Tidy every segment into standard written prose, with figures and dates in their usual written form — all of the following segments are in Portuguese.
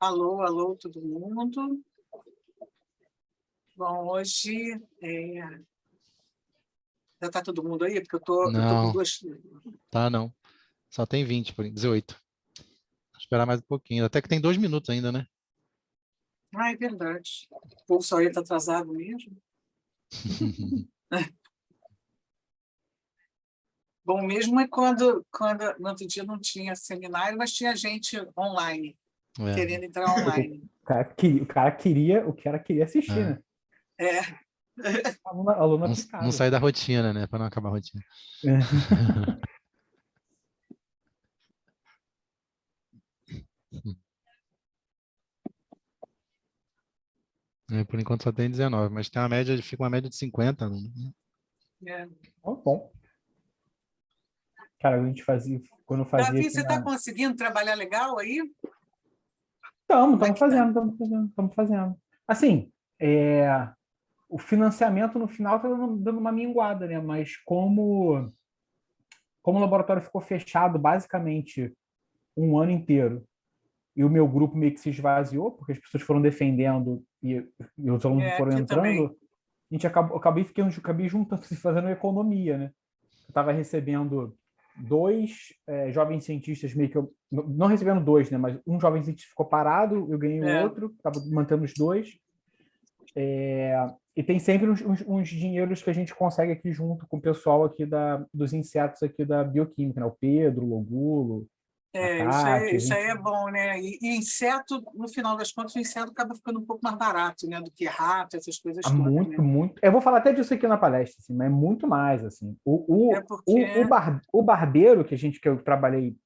Alô, alô, todo mundo. Bom, hoje já está todo mundo aí, porque eu tô com Não, duas. tá não. Só tem 20, 18. Vou esperar mais um pouquinho. Até que tem 2 minutos ainda, né? Ah, é verdade. O povo só ia estar atrasado mesmo. Bom, mesmo é quando no outro dia não tinha seminário, mas tinha gente online, É, querendo entrar online. O cara queria assistir, é. né? É. Aluna Não aplicada. sair da rotina, né? Para não acabar a rotina. Por enquanto só tem 19, mas tem uma média, fica uma média de 50. Né? É. Bom. Cara, a gente fazia, quando eu fazia Davi, aqui você está na... conseguindo trabalhar legal aí? Como é Estamos que tá? fazendo. Assim, o financiamento no final está dando uma minguada, né? Mas como o laboratório ficou fechado basicamente um ano inteiro e o meu grupo meio que se esvaziou, porque as pessoas foram defendendo e os alunos foram Aqui também. entrando, acabei juntando, fazendo economia, né? Eu estava recebendo dois jovens cientistas, meio que eu, não recebendo dois, né? Mas um jovem cientista ficou parado, eu ganhei o outro, estava mantendo os dois. E tem sempre uns dinheiros que a gente consegue aqui junto com o pessoal aqui dos insetos aqui da bioquímica, né? O Pedro, o Logulo, a Kátia. Isso aí é bom, né? E inseto, no final das contas, o inseto acaba ficando um pouco mais barato, né? Do que rato, essas coisas todas, né? Muito. Eu vou falar até disso aqui na palestra, assim, mas é muito mais. Assim. É porque. O barbeiro que eu trabalhei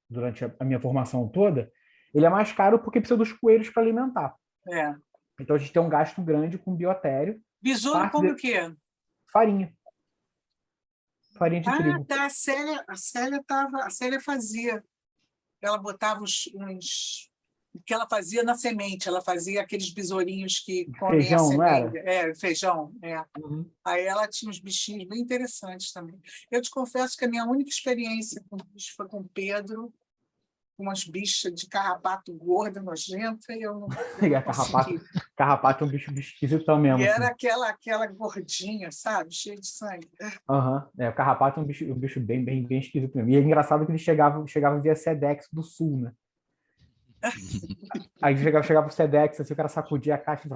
durante a minha formação toda, ele é mais caro porque precisa dos coelhos para alimentar. É. Então a gente tem um gasto grande com biotério. Besouro Parte come de o quê? farinha. Farinha de Ah, trigo. tá. A Célia fazia. Ela botava o que ela fazia na semente, ela fazia aqueles besourinhos que comem a Feijão, não era? semente, feijão, é. Uhum. Aí ela tinha uns bichinhos bem interessantes também. Eu te confesso que a minha única experiência com bicho foi com o Pedro, com umas bichas de carrapato gorda, nojenta, e eu não consegui. Carrapato é um bicho esquisitão E mesmo, era assim. aquela gordinha, sabe? Cheia de sangue. Uhum. O carrapato é um bicho bem esquisito mesmo. E é engraçado que ele chegava via Sedex do Sul, né? Aí chegava o Sedex, assim, o cara sacudia a caixa,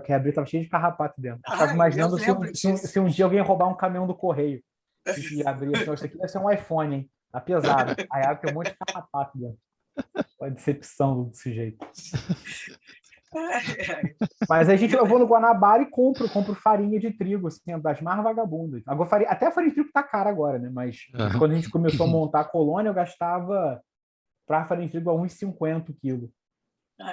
que abria, tava cheio de carrapato dentro. Eu ficava Ai, eu imaginando lembro disso. se um dia alguém roubar um caminhão do correio e abrir assim, isso aqui deve ser um iPhone, hein? Tá pesado. Aí abre, tem um monte de carrapato dentro. A decepção do sujeito. Mas eu vou no Guanabara e compro farinha de trigo, assim, das mais vagabundas. Agora, até a farinha de trigo tá cara agora, né? Mas quando a gente começou a montar a colônia, eu gastava para farinha de trigo a 1,50 o quilo.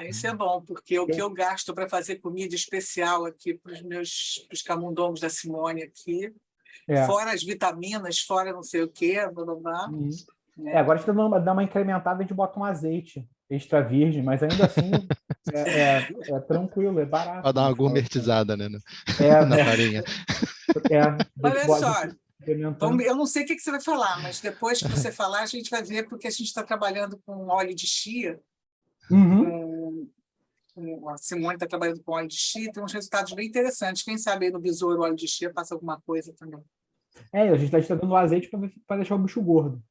Isso é bom, porque o que eu gasto para fazer comida especial aqui para os camundongos da Simone aqui, fora as vitaminas, fora não sei o quê, blá, blá, blá, né? Agora a gente dá uma incrementada, a gente bota um azeite extra virgem, mas ainda assim é tranquilo, é barato. Para dar Né? uma gourmetizada, né? É, Na farinha. Olha só, incrementando. eu não sei o que você vai falar, mas depois que você falar, a gente vai ver, porque a gente está trabalhando com óleo de chia, a Simone está trabalhando com óleo de chia, tem uns resultados bem interessantes. Quem sabe aí no besouro o óleo de chia passa alguma coisa também. A gente está dando azeite para deixar o bicho gordo.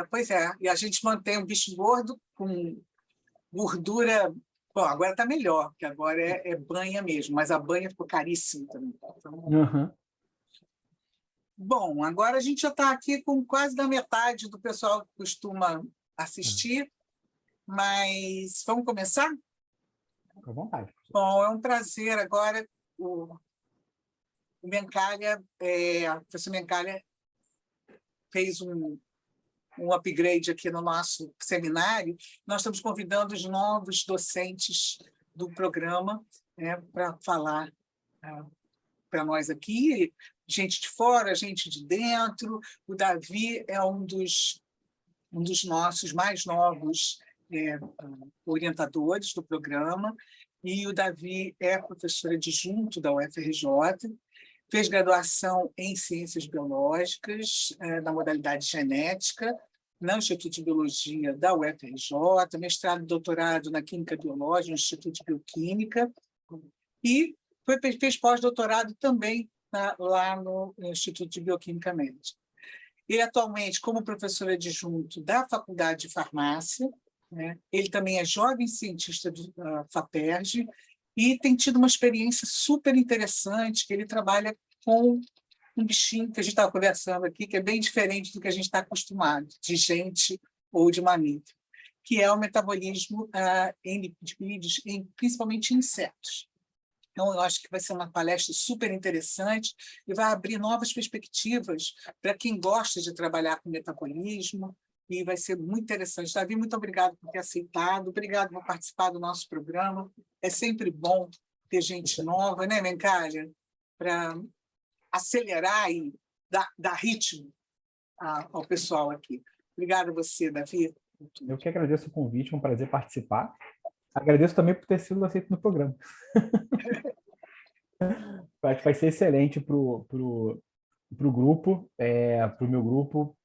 Pois é, e a gente mantém o bicho gordo com gordura. Bom, agora está melhor, porque agora é banha mesmo, mas a banha ficou caríssima também. Então, Bom, agora a gente já está aqui com quase da metade do pessoal que costuma assistir, mas vamos começar? Fica à vontade. Bom, é um prazer agora. O Mencalha, o professor Mencalha fez um upgrade aqui no nosso seminário. Nós estamos convidando os novos docentes do programa, né, para falar para nós aqui, gente de fora, gente de dentro. O Davi é um dos nossos mais novos orientadores do programa, e o Davi é professor adjunto da UFRJ, fez graduação em Ciências Biológicas, na modalidade genética, no Instituto de Biologia da UFRJ, mestrado e doutorado na Química Biológica, no Instituto de Bioquímica, e fez pós-doutorado também lá no Instituto de Bioquímica Médica. Ele, atualmente, como professor adjunto da Faculdade de Farmácia, né? Ele também é jovem cientista da FAPERJ e tem tido uma experiência super interessante, que ele trabalha com um bichinho que a gente estava conversando aqui, que é bem diferente do que a gente está acostumado, de gente ou de mamífero, que é o metabolismo em lipídios, principalmente em insetos. Então, eu acho que vai ser uma palestra super interessante e vai abrir novas perspectivas para quem gosta de trabalhar com metabolismo, e vai ser muito interessante. Davi, muito obrigado por ter aceitado, obrigado por participar do nosso programa. É sempre bom ter gente nova, né, Mencalha? Para acelerar e dar ritmo ao pessoal aqui. Obrigada a você, Davi. Eu que agradeço o convite, é um prazer participar. Agradeço também por ter sido aceito no programa. Acho que vai ser excelente para o grupo, para o meu grupo,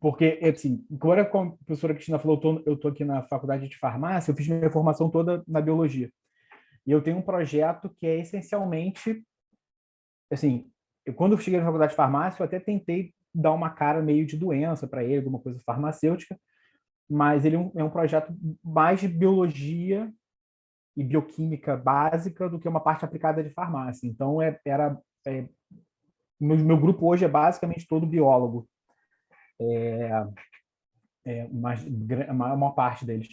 porque, assim, agora, como a professora Cristina falou, eu estou aqui na faculdade de farmácia, eu fiz minha formação toda na biologia. E eu tenho um projeto que é essencialmente, assim, quando eu cheguei na faculdade de farmácia, eu até tentei dar uma cara meio de doença para ele, alguma coisa farmacêutica, mas ele é um projeto mais de biologia e bioquímica básica do que uma parte aplicada de farmácia. Então, meu grupo hoje é basicamente todo biólogo. A maior parte deles.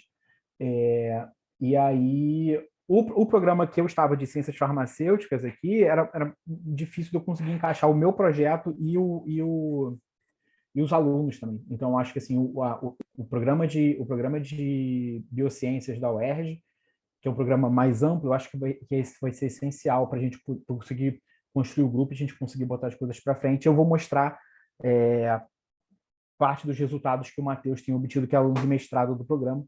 E aí, o programa que eu estava de ciências farmacêuticas aqui, era difícil de eu conseguir encaixar o meu projeto e os alunos também. Então, acho que assim, o programa de biociências da UERJ, que é um programa mais amplo, eu acho que esse vai ser essencial para a gente conseguir construir o grupo e a gente conseguir botar as coisas para frente. Eu vou mostrar parte dos resultados que o Matheus tem obtido, que é aluno de mestrado do programa,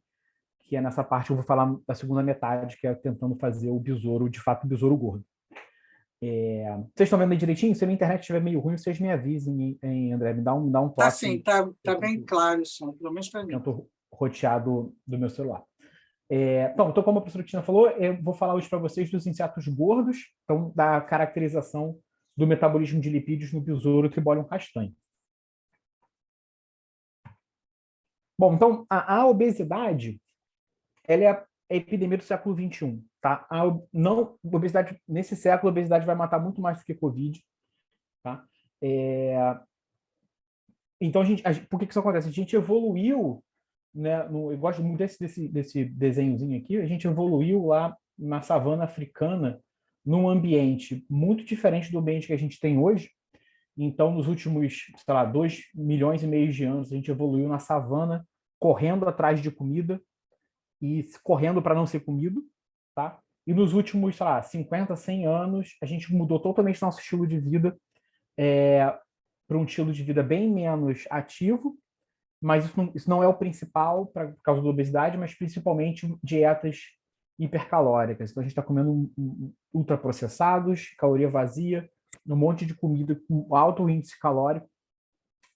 que é nessa parte eu vou falar da segunda metade, que é tentando fazer o besouro, de fato, o besouro gordo. Vocês estão vendo aí direitinho? Se a minha internet estiver meio ruim, vocês me avisem, hein, André? Me dá um toque. Tá sim, tá bem claro o som, pelo menos para mim. Eu estou roteado do meu celular. Então, como a professora Cristina falou, eu vou falar hoje para vocês dos insetos gordos, então, da caracterização do metabolismo de lipídios no besouro Tribolium castanho. Bom, então, a obesidade, ela é a epidemia do século XXI, tá? Obesidade, nesse século, a obesidade vai matar muito mais do que Covid, tá? Então, por que isso acontece? A gente evoluiu, né? Eu gosto muito desse desenhozinho aqui, a gente evoluiu lá na savana africana, num ambiente muito diferente do ambiente que a gente tem hoje. Então, nos últimos, sei lá, 2,5 milhões de anos, a gente evoluiu na savana, correndo atrás de comida e correndo para não ser comido, tá? E nos últimos, sei lá, 50, 100 anos, a gente mudou totalmente nosso estilo de vida para um estilo de vida bem menos ativo, mas isso não é o principal por causa da obesidade, mas principalmente dietas hipercalóricas. Então, a gente está comendo ultraprocessados, caloria vazia, um monte de comida com alto índice calórico,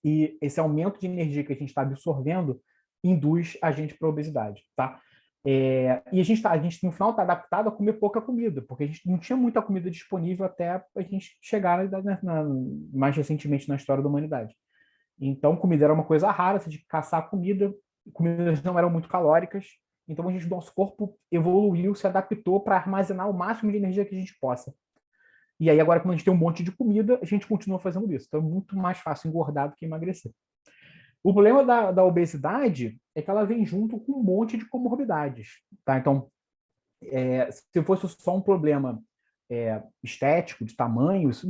e esse aumento de energia que a gente está absorvendo induz a gente para a obesidade, tá? E a gente no final está adaptado a comer pouca comida, porque a gente não tinha muita comida disponível até a gente chegar mais recentemente na história da humanidade. Então, comida era uma coisa rara, você tinha que caçar comida, comidas não eram muito calóricas, então nosso corpo evoluiu, se adaptou para armazenar o máximo de energia que a gente possa. E aí agora, como a gente tem um monte de comida, a gente continua fazendo isso. Então é muito mais fácil engordar do que emagrecer. O problema da obesidade é que ela vem junto com um monte de comorbidades, tá? Então, se fosse só um problema estético, de tamanho, isso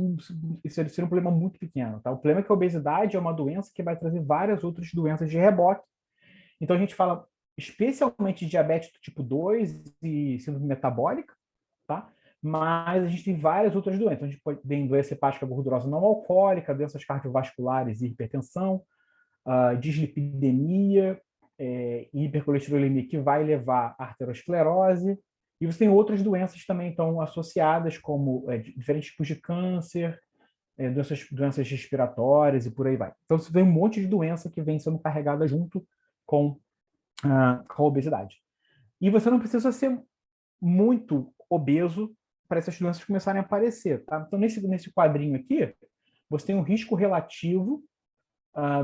seria um problema muito pequeno, tá? O problema é que a obesidade é uma doença que vai trazer várias outras doenças de rebote. Então, a gente fala especialmente de diabetes do tipo 2 e síndrome metabólica, tá? Mas a gente tem várias outras doenças. A gente tem doença hepática gordurosa não alcoólica, doenças cardiovasculares e hipertensão, dislipidemia e hipercolesterolemia, que vai levar à arteriosclerose. E você tem outras doenças também estão associadas, como diferentes tipos de câncer, doenças respiratórias e por aí vai. Então, você vê um monte de doença que vem sendo carregada junto com a obesidade. E você não precisa ser muito obeso para essas doenças começarem a aparecer. Tá? Então, nesse quadrinho aqui, você tem um risco relativo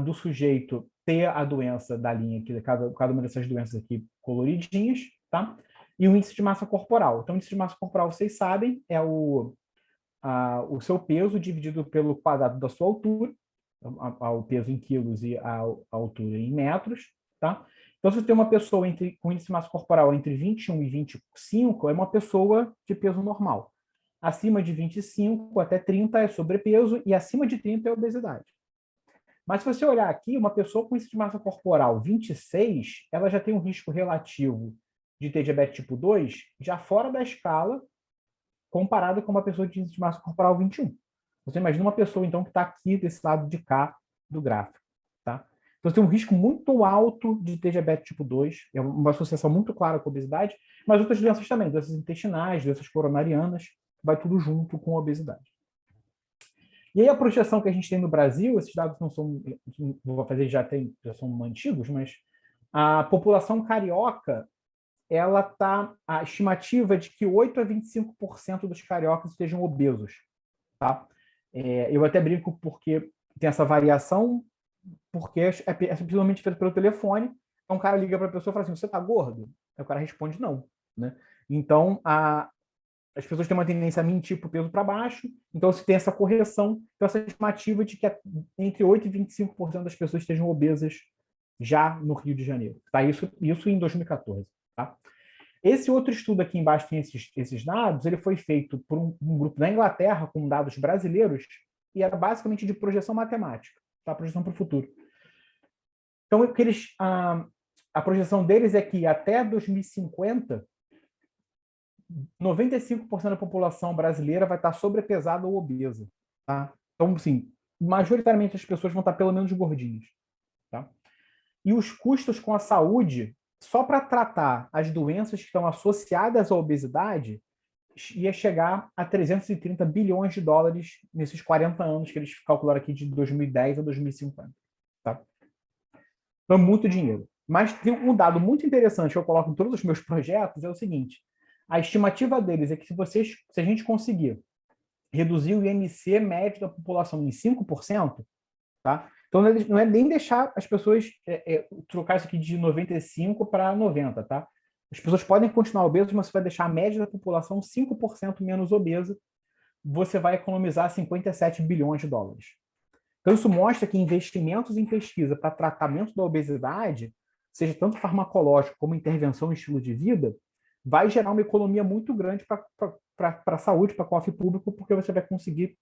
do sujeito ter a doença da linha aqui, cada uma dessas doenças aqui coloridinhas, tá? E o índice de massa corporal. Então, o índice de massa corporal, vocês sabem, é o seu peso dividido pelo quadrado da sua altura, o peso em quilos e a altura em metros, tá? Então, se você tem uma pessoa com índice de massa corporal entre 21 e 25, é uma pessoa de peso normal. Acima de 25 até 30 é sobrepeso e acima de 30 é obesidade. Mas se você olhar aqui, uma pessoa com índice de massa corporal 26, ela já tem um risco relativo de ter diabetes tipo 2 já fora da escala, comparado com uma pessoa de índice de massa corporal 21. Você imagina uma pessoa, então, que está aqui desse lado de cá do gráfico. Tá? Então, você tem um risco muito alto de ter diabetes tipo 2, é uma associação muito clara com a obesidade, mas outras doenças também, doenças intestinais, doenças coronarianas, vai tudo junto com a obesidade. E aí a projeção que a gente tem no Brasil, esses dados não são, vou fazer, já são antigos, mas a população carioca, a estimativa é de que 8 a 25% dos cariocas estejam obesos. Tá? Eu até brinco porque tem essa variação, porque é principalmente feito pelo telefone, então um cara liga para a pessoa e fala assim, você está gordo? Aí o cara responde não. Né? Então, as pessoas têm uma tendência a mentir para o peso para baixo, então se tem essa correção, então essa estimativa de que entre 8 e 25% das pessoas estejam obesas já no Rio de Janeiro. Tá? Isso em 2014. Tá? Esse outro estudo aqui embaixo tem esses dados, ele foi feito por um grupo da Inglaterra com dados brasileiros e era basicamente de projeção matemática, tá? Projeção para o futuro. Então, a projeção deles é que até 2050, 95% da população brasileira vai estar sobrepesada ou obesa. Tá? Então, assim, majoritariamente as pessoas vão estar pelo menos gordinhas. Tá? E os custos com a saúde, só para tratar as doenças que estão associadas à obesidade, ia chegar a 330 bilhões de dólares nesses 40 anos que eles calcularam aqui de 2010 a 2050. Tá? Então, muito dinheiro. Mas tem um dado muito interessante que eu coloco em todos os meus projetos, é o seguinte, a estimativa deles é que se a gente conseguir reduzir o IMC médio da população em 5%, tá? Então, não é nem deixar as pessoas trocar isso aqui de 95 para 90, tá? As pessoas podem continuar obesas, mas você vai deixar a média da população 5% menos obesa, você vai economizar 57 bilhões de dólares. Então, isso mostra que investimentos em pesquisa para tratamento da obesidade, seja tanto farmacológico como intervenção em estilo de vida, vai gerar uma economia muito grande para a saúde, para o cofre público, porque você vai conseguir,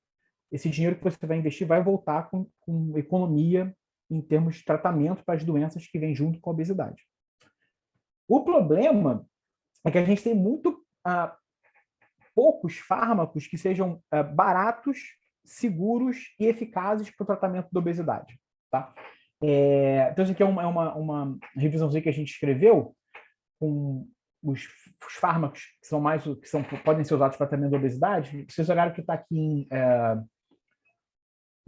esse dinheiro que você vai investir vai voltar com economia em termos de tratamento para as doenças que vêm junto com a obesidade. O problema é que a gente tem poucos fármacos que sejam baratos, seguros e eficazes para o tratamento da obesidade. Tá? Então, isso aqui é uma revisãozinha que a gente escreveu com os fármacos que podem ser usados para tratamento da obesidade. Vocês olharam que está aqui em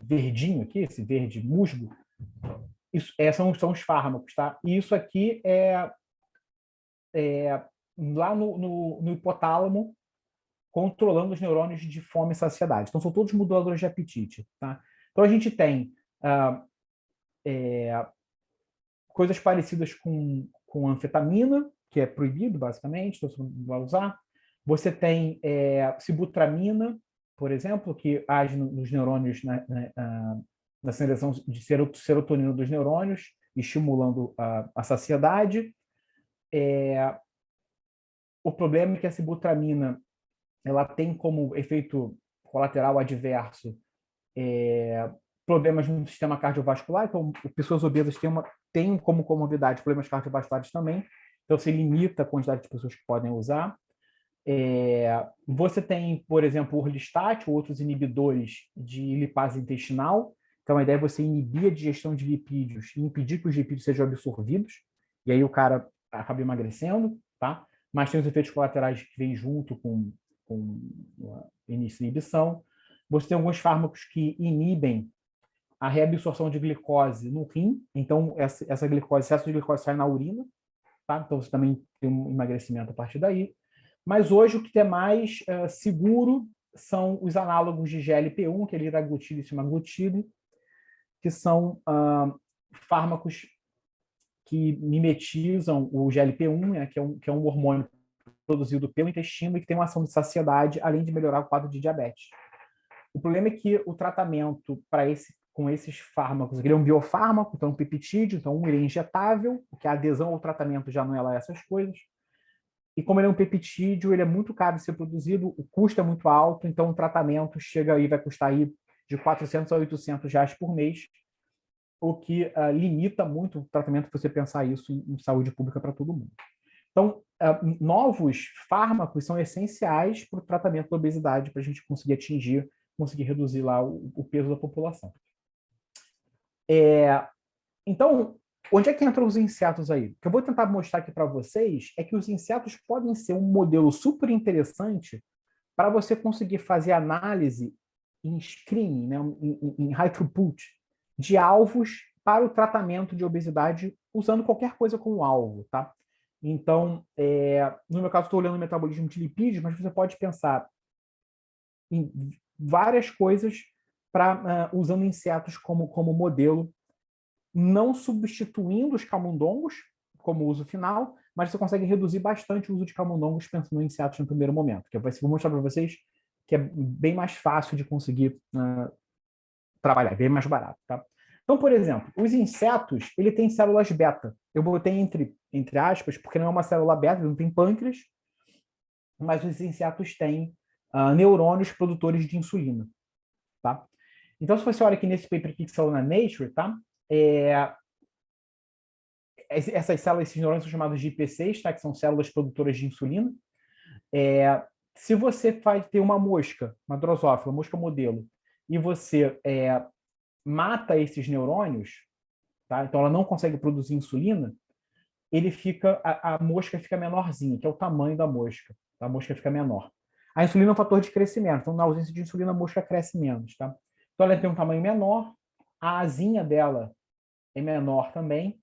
verdinho, aqui, esse verde musgo, isso, são os fármacos. Tá? E isso aqui é lá no hipotálamo, controlando os neurônios de fome e saciedade. Então, são todos moduladores de apetite. Tá? Então, a gente tem coisas parecidas com anfetamina, que é proibido, basicamente, então você não vai usar. Você tem sibutramina, por exemplo, que age nos neurônios, na sinalização de serotonina dos neurônios, estimulando a saciedade. O problema é que a sibutramina ela tem como efeito colateral adverso problemas no sistema cardiovascular, então pessoas obesas têm como comorbidade problemas cardiovasculares também, então se limita a quantidade de pessoas que podem usar. Você tem, por exemplo, o orlistat ou outros inibidores de lipase intestinal, então a ideia é você inibir a digestão de lipídios e impedir que os lipídios sejam absorvidos, e aí o cara acaba emagrecendo, tá? Mas tem os efeitos colaterais que vêm junto com o início de inibição. Você tem alguns fármacos que inibem a reabsorção de glicose no rim, então essa glicose, excesso de glicose sai na urina, tá? Então você também tem um emagrecimento a partir daí. Mas hoje o que é mais seguro são os análogos de GLP-1, que é liraglutida e semaglutida, que são fármacos que mimetizam o GLP-1, né, que é um hormônio produzido pelo intestino e que tem uma ação de saciedade, além de melhorar o quadro de diabetes. O problema é que o tratamento com esses fármacos, ele é um biofármaco, então um peptídeo, então ele é injetável, porque a adesão ao tratamento já não é lá essas coisas. E como ele é um peptídeo, ele é muito caro de ser produzido, o custo é muito alto, então o tratamento chega aí, vai custar aí de 400 a 800 reais por mês, o que limita muito o tratamento, você pensar isso em saúde pública para todo mundo. Então, novos fármacos são essenciais para o tratamento da obesidade, para a gente conseguir reduzir lá o peso da população. Então, onde é que entram os insetos aí? O que eu vou tentar mostrar aqui para vocês é que os insetos podem ser um modelo super interessante para você conseguir fazer análise em screening, né, em high throughput, de alvos para o tratamento de obesidade usando qualquer coisa como alvo, tá? Então, no meu caso, estou olhando o metabolismo de lipídios, mas você pode pensar em várias coisas usando insetos como modelo, não substituindo os camundongos como uso final, mas você consegue reduzir bastante o uso de camundongos pensando em insetos no primeiro momento. Que eu vou mostrar para vocês que é bem mais fácil de conseguir trabalhar, bem mais barato, tá? Então, por exemplo, os insetos, ele tem células beta. Eu botei entre aspas, porque não é uma célula beta, não tem pâncreas, mas os insetos têm neurônios produtores de insulina, tá? Então, se você olha aqui nesse paper que saiu na Nature, tá? Essas células, esses neurônios são chamados de IPCs, tá? Que são células produtoras de insulina. Se você ter uma mosca, uma drosófila, mosca modelo, e você mata esses neurônios, tá? Então ela não consegue produzir insulina, a mosca fica menorzinha, que é o tamanho da mosca. Tá? A mosca fica menor. A insulina é um fator de crescimento, então na ausência de insulina a mosca cresce menos. Tá? Então ela tem um tamanho menor, a asinha dela é menor também,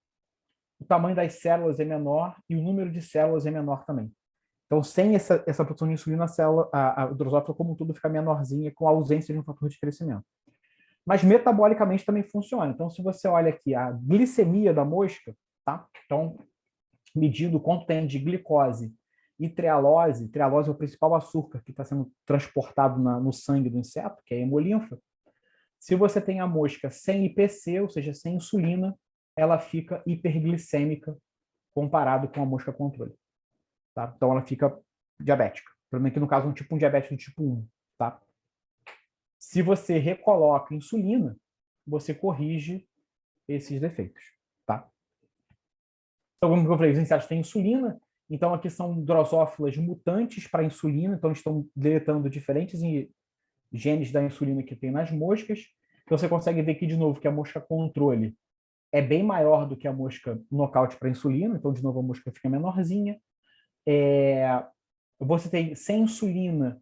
o tamanho das células é menor e o número de células é menor também. Então, sem essa produção de insulina, a drosófila como um todo fica menorzinha com a ausência de um fator de crescimento. Mas metabolicamente também funciona. Então, se você olha aqui a glicemia da mosca, tá? Então, medindo quanto tem de glicose e trealose é o principal açúcar que está sendo transportado no sangue do inseto, que é a hemolinfa. Se você tem a mosca sem IPC, ou seja, sem insulina, ela fica hiperglicêmica comparado com a mosca controle. Tá? Então, ela fica diabética. Pelo menos que no caso, um diabetes do tipo 1. Tá? Se você recoloca insulina, você corrige esses defeitos. Tá? Então, como eu falei, os insetos têm insulina, então aqui são drosófilas mutantes para insulina, então estão deletando diferentes genes da insulina que tem nas moscas. Então você consegue ver aqui de novo que a mosca controle é bem maior do que a mosca nocaute para insulina, então de novo a mosca fica menorzinha. Você tem sem insulina,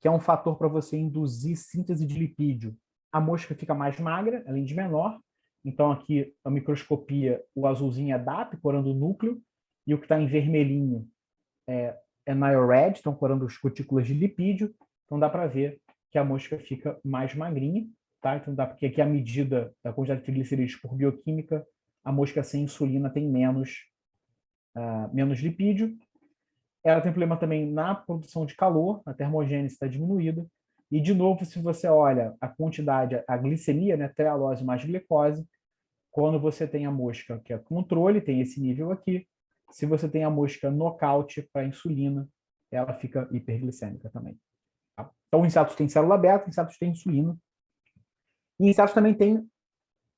que é um fator para você induzir síntese de lipídio, a mosca fica mais magra, além de menor. Então, aqui, a microscopia, o azulzinho é DAP, corando o núcleo, e o que está em vermelhinho é NIORAD, estão corando as cutículas de lipídio. Então, dá para ver que a mosca fica mais magrinha, tá? Então, porque aqui a medida da quantidade de triglicerídeos por bioquímica, a mosca sem insulina tem menos lipídio. Ela tem problema também na produção de calor, a termogênese está diminuída. E, de novo, se você olha a quantidade, a glicemia, né, trealose mais glicose, quando você tem a mosca que é controle, tem esse nível aqui. Se você tem a mosca nocaute para insulina, ela fica hiperglicêmica também. Tá? Então, insetos têm célula beta, insetos têm insulina. E insetos também têm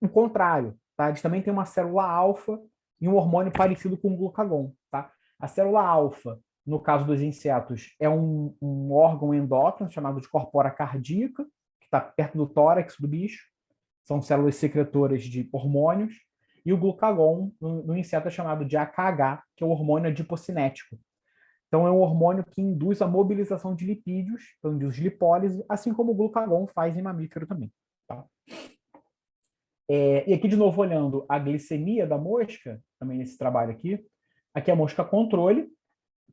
o contrário. Tá? Eles também têm uma célula alfa e um hormônio parecido com o glucagon. Tá? A célula alfa, no caso dos insetos, é um órgão endócrino chamado de corpora cardíaca, que está perto do tórax do bicho. São células secretoras de hormônios. E o glucagon, no inseto, é chamado de AKH, que é o hormônio adipocinético. Então, é um hormônio que induz a mobilização de lipídios, então induz lipólise, assim como o glucagon faz em mamífero também. Tá? E aqui, de novo, olhando a glicemia da mosca, também nesse trabalho aqui é a mosca controle,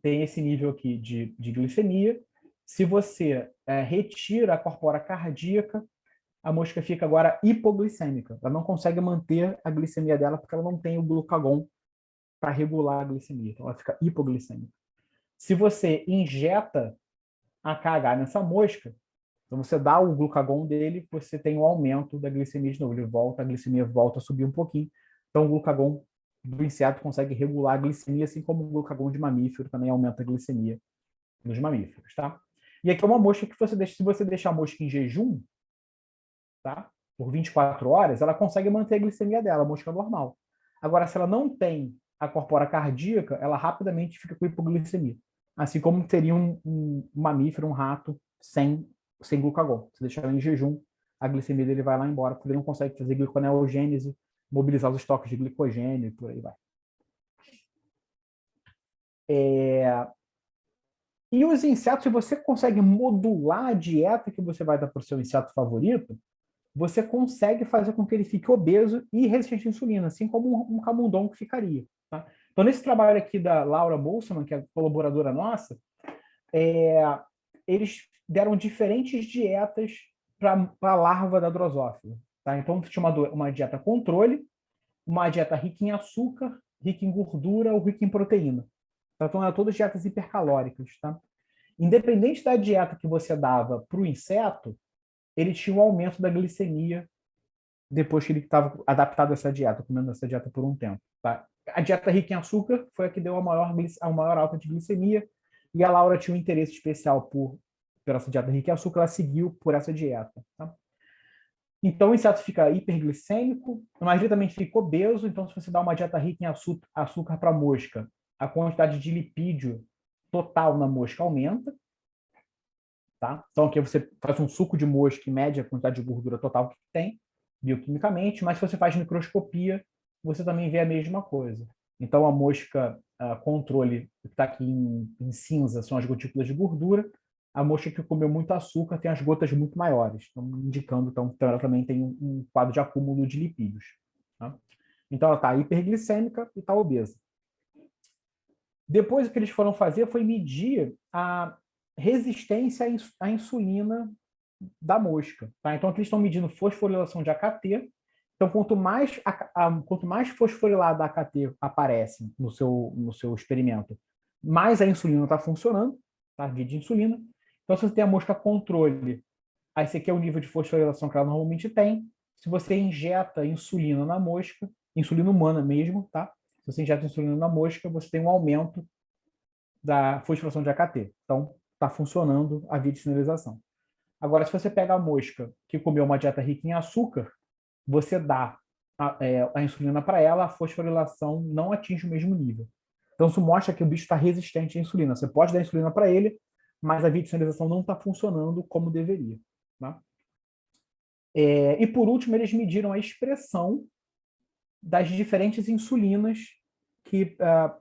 tem esse nível aqui de glicemia. Se você retira a corpora cardíaca, a mosca fica agora hipoglicêmica. Ela não consegue manter a glicemia dela porque ela não tem o glucagon para regular a glicemia. Então, ela fica hipoglicêmica. Se você injeta a KH nessa mosca, então você dá o glucagon dele, você tem um aumento da glicemia de novo. A glicemia volta a subir um pouquinho. Então, o glucagon do inseto consegue regular a glicemia, assim como o glucagon de mamífero também aumenta a glicemia nos mamíferos, tá? E aqui é uma mosca que se você deixar a mosca em jejum, tá? Por 24 horas, ela consegue manter a glicemia dela, a mosca normal. Agora, se ela não tem a corpora cardíaca, ela rapidamente fica com hipoglicemia. Assim como teria um mamífero, um rato, sem glucagon. Se deixar ela em jejum, a glicemia dele vai lá embora, porque ele não consegue fazer gliconeogênese, mobilizar os estoques de glicogênio e por aí vai. E os insetos, se você consegue modular a dieta que você vai dar para o seu inseto favorito, você consegue fazer com que ele fique obeso e resistente à insulina, assim como um camundongo ficaria. Tá? Então, nesse trabalho aqui da Laura Boltzmann, que é colaboradora nossa, eles deram diferentes dietas para a larva da drosófila. Tá? Então, tinha uma dieta controle, uma dieta rica em açúcar, rica em gordura ou rica em proteína. Então, eram todas dietas hipercalóricas. Tá? Independente da dieta que você dava para o inseto, ele tinha um aumento da glicemia depois que ele estava adaptado a essa dieta, comendo essa dieta por um tempo. Tá? A dieta rica em açúcar foi a que deu a maior alta de glicemia, e a Laura tinha um interesse especial por essa dieta rica em açúcar, ela seguiu por essa dieta. Tá? Então, o inseto fica hiperglicêmico, mas ele também fica obeso. Então, se você dá uma dieta rica em açúcar para a mosca, a quantidade de lipídio total na mosca aumenta. Tá? Então, aqui você faz um suco de mosca e mede a quantidade de gordura total que tem, bioquimicamente, mas se você faz microscopia, você também vê a mesma coisa. Então, a mosca controle, que está aqui em cinza, são as gotículas de gordura. A mosca que comeu muito açúcar tem as gotas muito maiores, então, indicando então, que ela também tem um quadro de acúmulo de lipídios. Tá? Então, ela está hiperglicêmica e está obesa. Depois, o que eles foram fazer foi medir a resistência à insulina da mosca. Tá? Então, aqui eles estão medindo fosforilação de AKT. Então, quanto mais fosforilada a AKT aparece no seu experimento, mais a insulina está funcionando, tá? Guia de insulina. Então, se você tem a mosca controle, aí esse aqui é o nível de fosforilação que ela normalmente tem. Se você injeta insulina na mosca, insulina humana mesmo, tá? Se você injeta insulina na mosca, você tem um aumento da fosforilação de AKT. Então, está funcionando a via de sinalização. Agora, se você pega a mosca que comeu uma dieta rica em açúcar, você dá a insulina para ela, a fosforilação não atinge o mesmo nível. Então, isso mostra que o bicho está resistente à insulina. Você pode dar insulina para ele, mas a via de sinalização não está funcionando como deveria. Tá? E, por último, eles mediram a expressão das diferentes insulinas que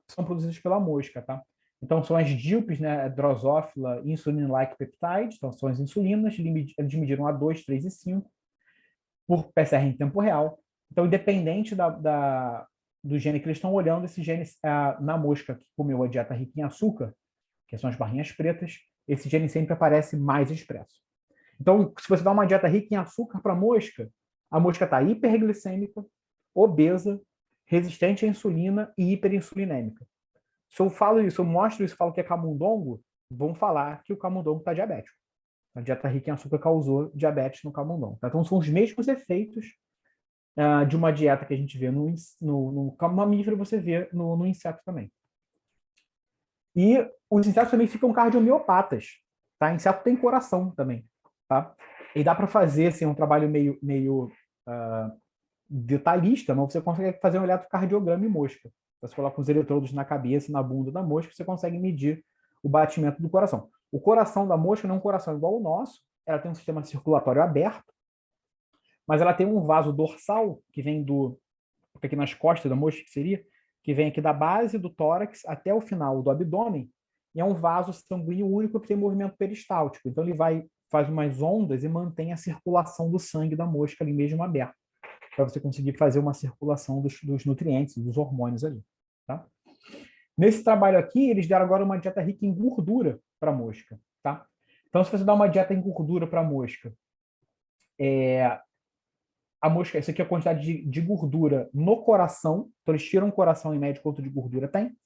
são produzidas pela mosca. Tá? Então, são as DILPs, né, Drosophila Insulin-like Peptide, então são as insulinas, eles mediram a 2, 3 e 5 por PCR em tempo real. Então, independente do gene que eles estão olhando, esse gene na mosca que comeu a dieta rica em açúcar, que são as barrinhas pretas, esse gene sempre aparece mais expresso. Então, se você dá uma dieta rica em açúcar para a mosca está hiperglicêmica, obesa, resistente à insulina e hiperinsulinêmica. Se eu falo isso, eu mostro isso, falo que é camundongo, vão falar que o camundongo está diabético. A dieta rica em açúcar causou diabetes no camundongo. Tá? Então, são os mesmos efeitos de uma dieta que a gente vê no mamífero, você vê no inseto também. E os insetos também ficam cardiomiopatas. Tá? Inseto tem coração também. Tá? E dá para fazer assim, um trabalho meio detalhista, mas você consegue fazer um eletrocardiograma em mosca. Você coloca os eletrodos na cabeça e na bunda da mosca, você consegue medir o batimento do coração. O coração da mosca não é um coração igual ao nosso, ela tem um sistema circulatório aberto, mas ela tem um vaso dorsal que vem aqui nas costas da mosca, que vem aqui da base do tórax até o final do abdômen, é um vaso sanguíneo único que tem movimento peristáltico. Então, ele faz umas ondas e mantém a circulação do sangue da mosca ali mesmo aberto, para você conseguir fazer uma circulação dos nutrientes, dos hormônios ali. Tá? Nesse trabalho aqui, eles deram agora uma dieta rica em gordura para a mosca. Tá? Então, se você dá uma dieta em gordura para a mosca, essa aqui é a quantidade de gordura no coração. Então, eles tiram o coração em média quanto de gordura tem.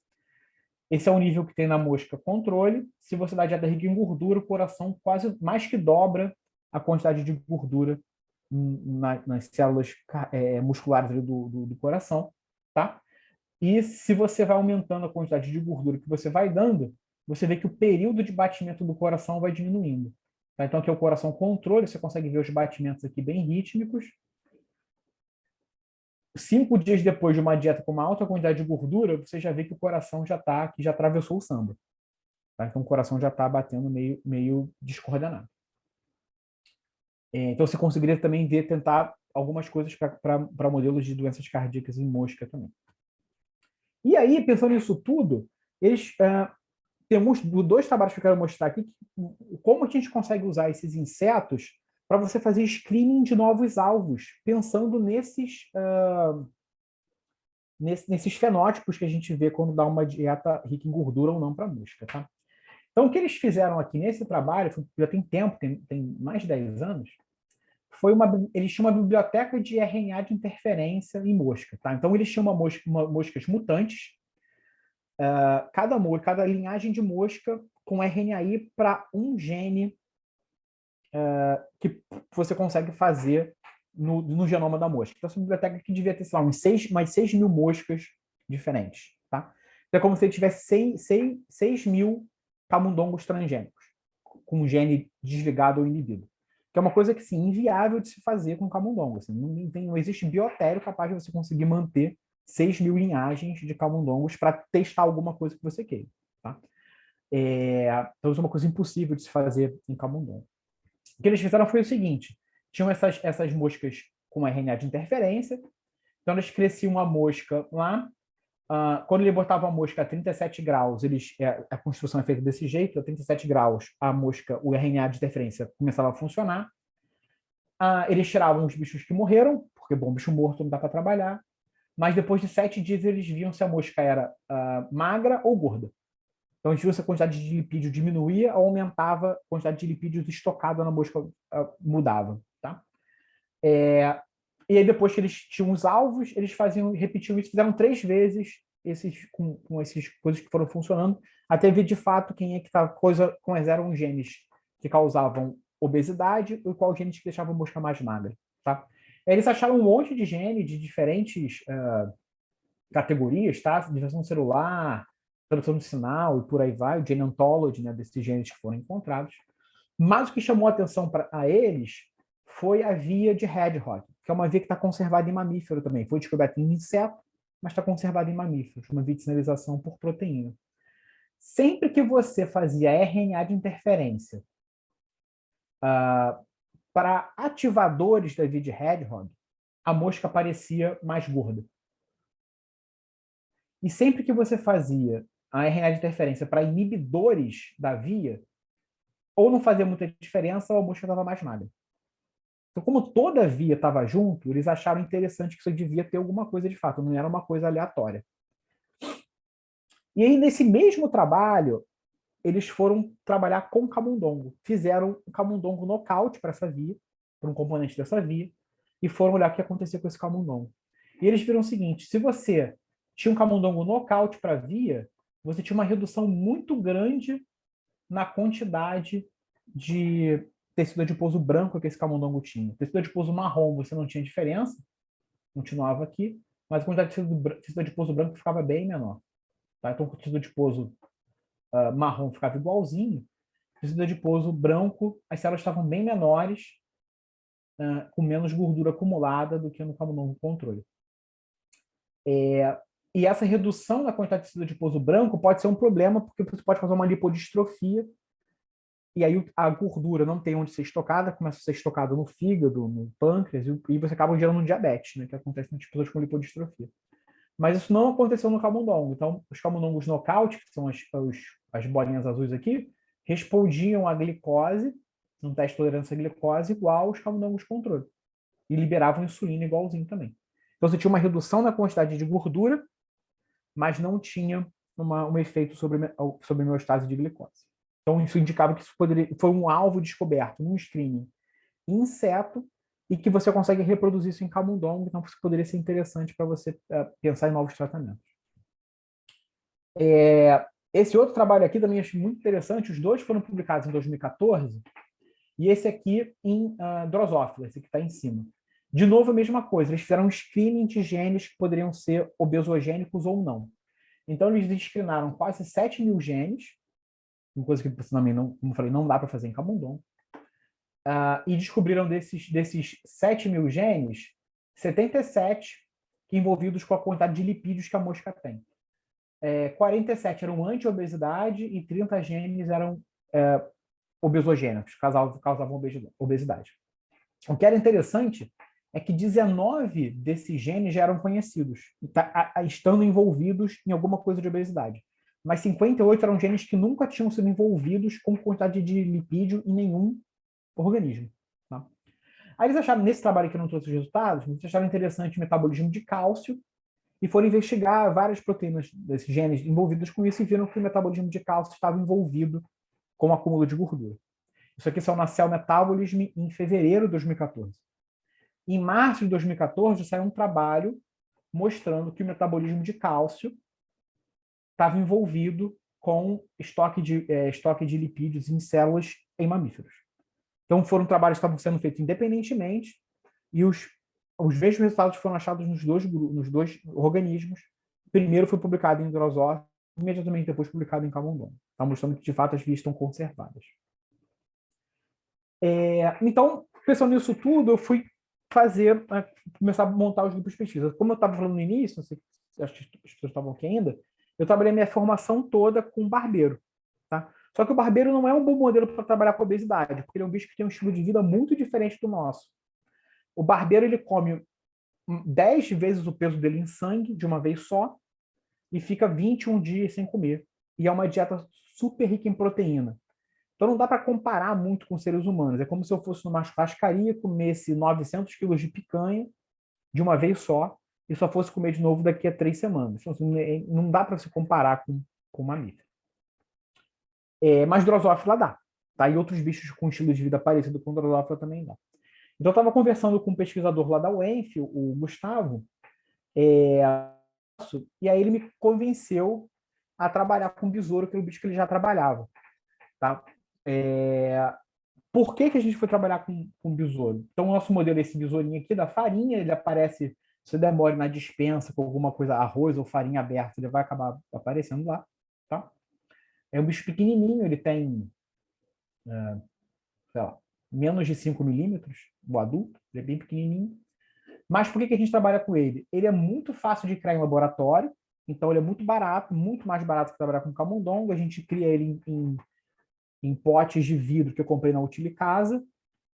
Esse é o nível que tem na mosca controle. Se você dá dieta rica em gordura, o coração quase mais que dobra a quantidade de gordura nas células musculares ali do coração. Tá? E se você vai aumentando a quantidade de gordura que você vai dando, você vê que o período de batimento do coração vai diminuindo. Tá? Então, aqui é o coração controle, você consegue ver os batimentos aqui bem rítmicos. 5 dias depois de uma dieta com uma alta quantidade de gordura, você já vê que o coração já atravessou o samba. Tá? Então, o coração já está batendo meio descoordenado. Então, você conseguiria também tentar algumas coisas para modelos de doenças cardíacas em mosca também. E aí, pensando nisso tudo, temos 2 trabalhos que eu quero mostrar aqui, como a gente consegue usar esses insetos para você fazer screening de novos alvos, pensando nesses fenótipos que a gente vê quando dá uma dieta rica em gordura ou não para a mosca. Tá? Então, o que eles fizeram aqui nesse trabalho, já tem tempo, tem mais de 10 anos, eles tinham uma biblioteca de RNA de interferência em mosca. Tá? Então, eles tinham moscas mutantes, cada linhagem de mosca com RNAi para um gene que você consegue fazer no genoma da mosca. Então, essa biblioteca aqui devia ter, sei lá, mais 6 mil moscas diferentes. Tá? Então, é como se ele tivesse 6 mil camundongos transgênicos, com um gene desligado ou inibido. Que é uma coisa que, sim, inviável de se fazer com camundongo. Assim, não existe biotério capaz de você conseguir manter 6 mil linhagens de camundongos para testar alguma coisa que você queira. Tá? Então, isso é uma coisa impossível de se fazer em camundongo. O que eles fizeram foi o seguinte: tinham essas moscas com RNA de interferência, então eles cresciam uma mosca lá. Quando ele botava a mosca a 37 graus, a construção é feita desse jeito, a 37 graus, o RNA de interferência começava a funcionar. Eles tiravam os bichos que morreram, porque, bom, bicho morto não dá para trabalhar, mas depois de 7 dias eles viam se a mosca era magra ou gorda. Então, a gente viu se a quantidade de lipídio diminuía ou aumentava, a quantidade de lipídios estocada na mosca mudava. Tá? E aí, depois que eles tinham os alvos, eles repetiam isso, fizeram 3 vezes com essas coisas que foram funcionando, até ver de fato quem é que estava, quais eram os genes que causavam obesidade e qual genes que deixavam a mosca mais magra. Tá? Eles acharam um monte de genes de diferentes categorias, tá? Divisão celular, tradução de sinal e por aí vai, o gene ontology, né, desses genes que foram encontrados. Mas o que chamou a atenção a eles foi a via de Hedgehog, que é uma via que está conservada em mamífero também. Foi descoberta em inseto, mas está conservada em mamíferos, uma via de sinalização por proteína. Sempre que você fazia RNA de interferência para ativadores da via de Hedgehog, a mosca parecia mais gorda. E sempre que você fazia a RNA de interferência para inibidores da via, ou não fazia muita diferença, ou a mosca estava mais magra. Então, como toda a via estava junto, eles acharam interessante que isso devia ter alguma coisa de fato, não era uma coisa aleatória. E aí, nesse mesmo trabalho, eles foram trabalhar com camundongo. Fizeram um camundongo nocaute para essa via, para um componente dessa via, e foram olhar o que acontecia com esse camundongo. E eles viram o seguinte: se você tinha um camundongo nocaute para a via, você tinha uma redução muito grande na quantidade de tecido adiposo branco que esse camundongo tinha. Tecido adiposo marrom, você não tinha diferença, continuava aqui, mas a quantidade de tecido adiposo branco ficava bem menor. Tá? Então, o tecido adiposo marrom ficava igualzinho, o tecido adiposo branco, as células estavam bem menores, com menos gordura acumulada do que no camundongo controle. E essa redução na quantidade de tecido adiposo branco pode ser um problema, porque você pode fazer uma lipodistrofia, e aí a gordura não tem onde ser estocada, começa a ser estocada no fígado, no pâncreas, e você acaba gerando um diabetes, né, que acontece nas pessoas com lipodistrofia. Mas isso não aconteceu no camundongo. Então, os camundongos nocaute, que são as bolinhas azuis aqui, respondiam à glicose, num teste de tolerância à glicose, igual aos camundongos de controle. E liberavam insulina igualzinho também. Então, você tinha uma redução na quantidade de gordura, mas não tinha um efeito sobre a homeostase de glicose. Então, isso indicava que isso foi um alvo descoberto num screening inseto e que você consegue reproduzir isso em camundongo, então isso poderia ser interessante para você pensar em novos tratamentos. Esse outro trabalho aqui também achei muito interessante, os dois foram publicados em 2014, e esse aqui em Drosophila, esse que está em cima. De novo, a mesma coisa, eles fizeram um screening de genes que poderiam ser obesogênicos ou não. Então, eles screenaram quase 7.000 genes, uma coisa que, também, como eu falei, não dá para fazer em camundongo, e descobriram desses 7.000 genes, 77 envolvidos com a quantidade de lipídios que a mosca tem. 47 eram anti-obesidade e 30 genes eram obesogênicos, causavam obesidade. O que era interessante é que 19 desses genes já eram conhecidos, estando envolvidos em alguma coisa de obesidade. Mas 58 eram genes que nunca tinham sido envolvidos com quantidade de lipídio em nenhum organismo. Tá? Aí eles acharam, nesse trabalho que eu não trouxe os resultados, eles acharam interessante o metabolismo de cálcio e foram investigar várias proteínas desses genes envolvidos com isso e viram que o metabolismo de cálcio estava envolvido com o acúmulo de gordura. Isso aqui saiu na Cell Metabolism em fevereiro de 2014. Em março de 2014 saiu um trabalho mostrando que o metabolismo de cálcio estava envolvido com estoque de lipídios em células em mamíferos. Então, foram trabalhos que estavam sendo feitos independentemente e os mesmos resultados foram achados nos dois organismos. O primeiro foi publicado em Drosophila, imediatamente depois publicado em camundongo. Está mostrando que, de fato, as vias estão conservadas. Então, pensando nisso tudo, eu fui começar a montar os grupos de pesquisa. Como eu estava falando no início, não sei, acho que as pessoas estavam aqui ainda, eu trabalhei minha formação toda com barbeiro. Tá? Só que o barbeiro não é um bom modelo para trabalhar com obesidade, porque ele é um bicho que tem um estilo de vida muito diferente do nosso. O barbeiro ele come 10 vezes o peso dele em sangue de uma vez só e fica 21 dias sem comer. E é uma dieta super rica em proteína. Então não dá para comparar muito com seres humanos. É como se eu fosse numa churrascaria, comesse 900 quilos de picanha de uma vez só e só fosse comer de novo daqui a 3 semanas. Então, assim, não dá para se comparar com mamífero. Mas Drosophila dá. Tá? E outros bichos com estilo de vida parecido com Drosophila também dá. Então eu estava conversando com um pesquisador lá da UENF, o Gustavo, e aí ele me convenceu a trabalhar com besouro, que era o bicho que ele já trabalhava. Tá? Por que a gente foi trabalhar com besouro? Então, o nosso modelo é esse besourinho aqui da farinha, ele aparece, se demora na dispensa com alguma coisa, arroz ou farinha aberta, ele vai acabar aparecendo lá. Tá? É um bicho pequenininho, ele tem, sei lá, menos de 5 milímetros, o adulto, ele é bem pequenininho. Mas por que a gente trabalha com ele? Ele é muito fácil de criar em laboratório, então ele é muito barato, muito mais barato que trabalhar com camundongo. A gente cria ele em potes de vidro que eu comprei na Utilicasa,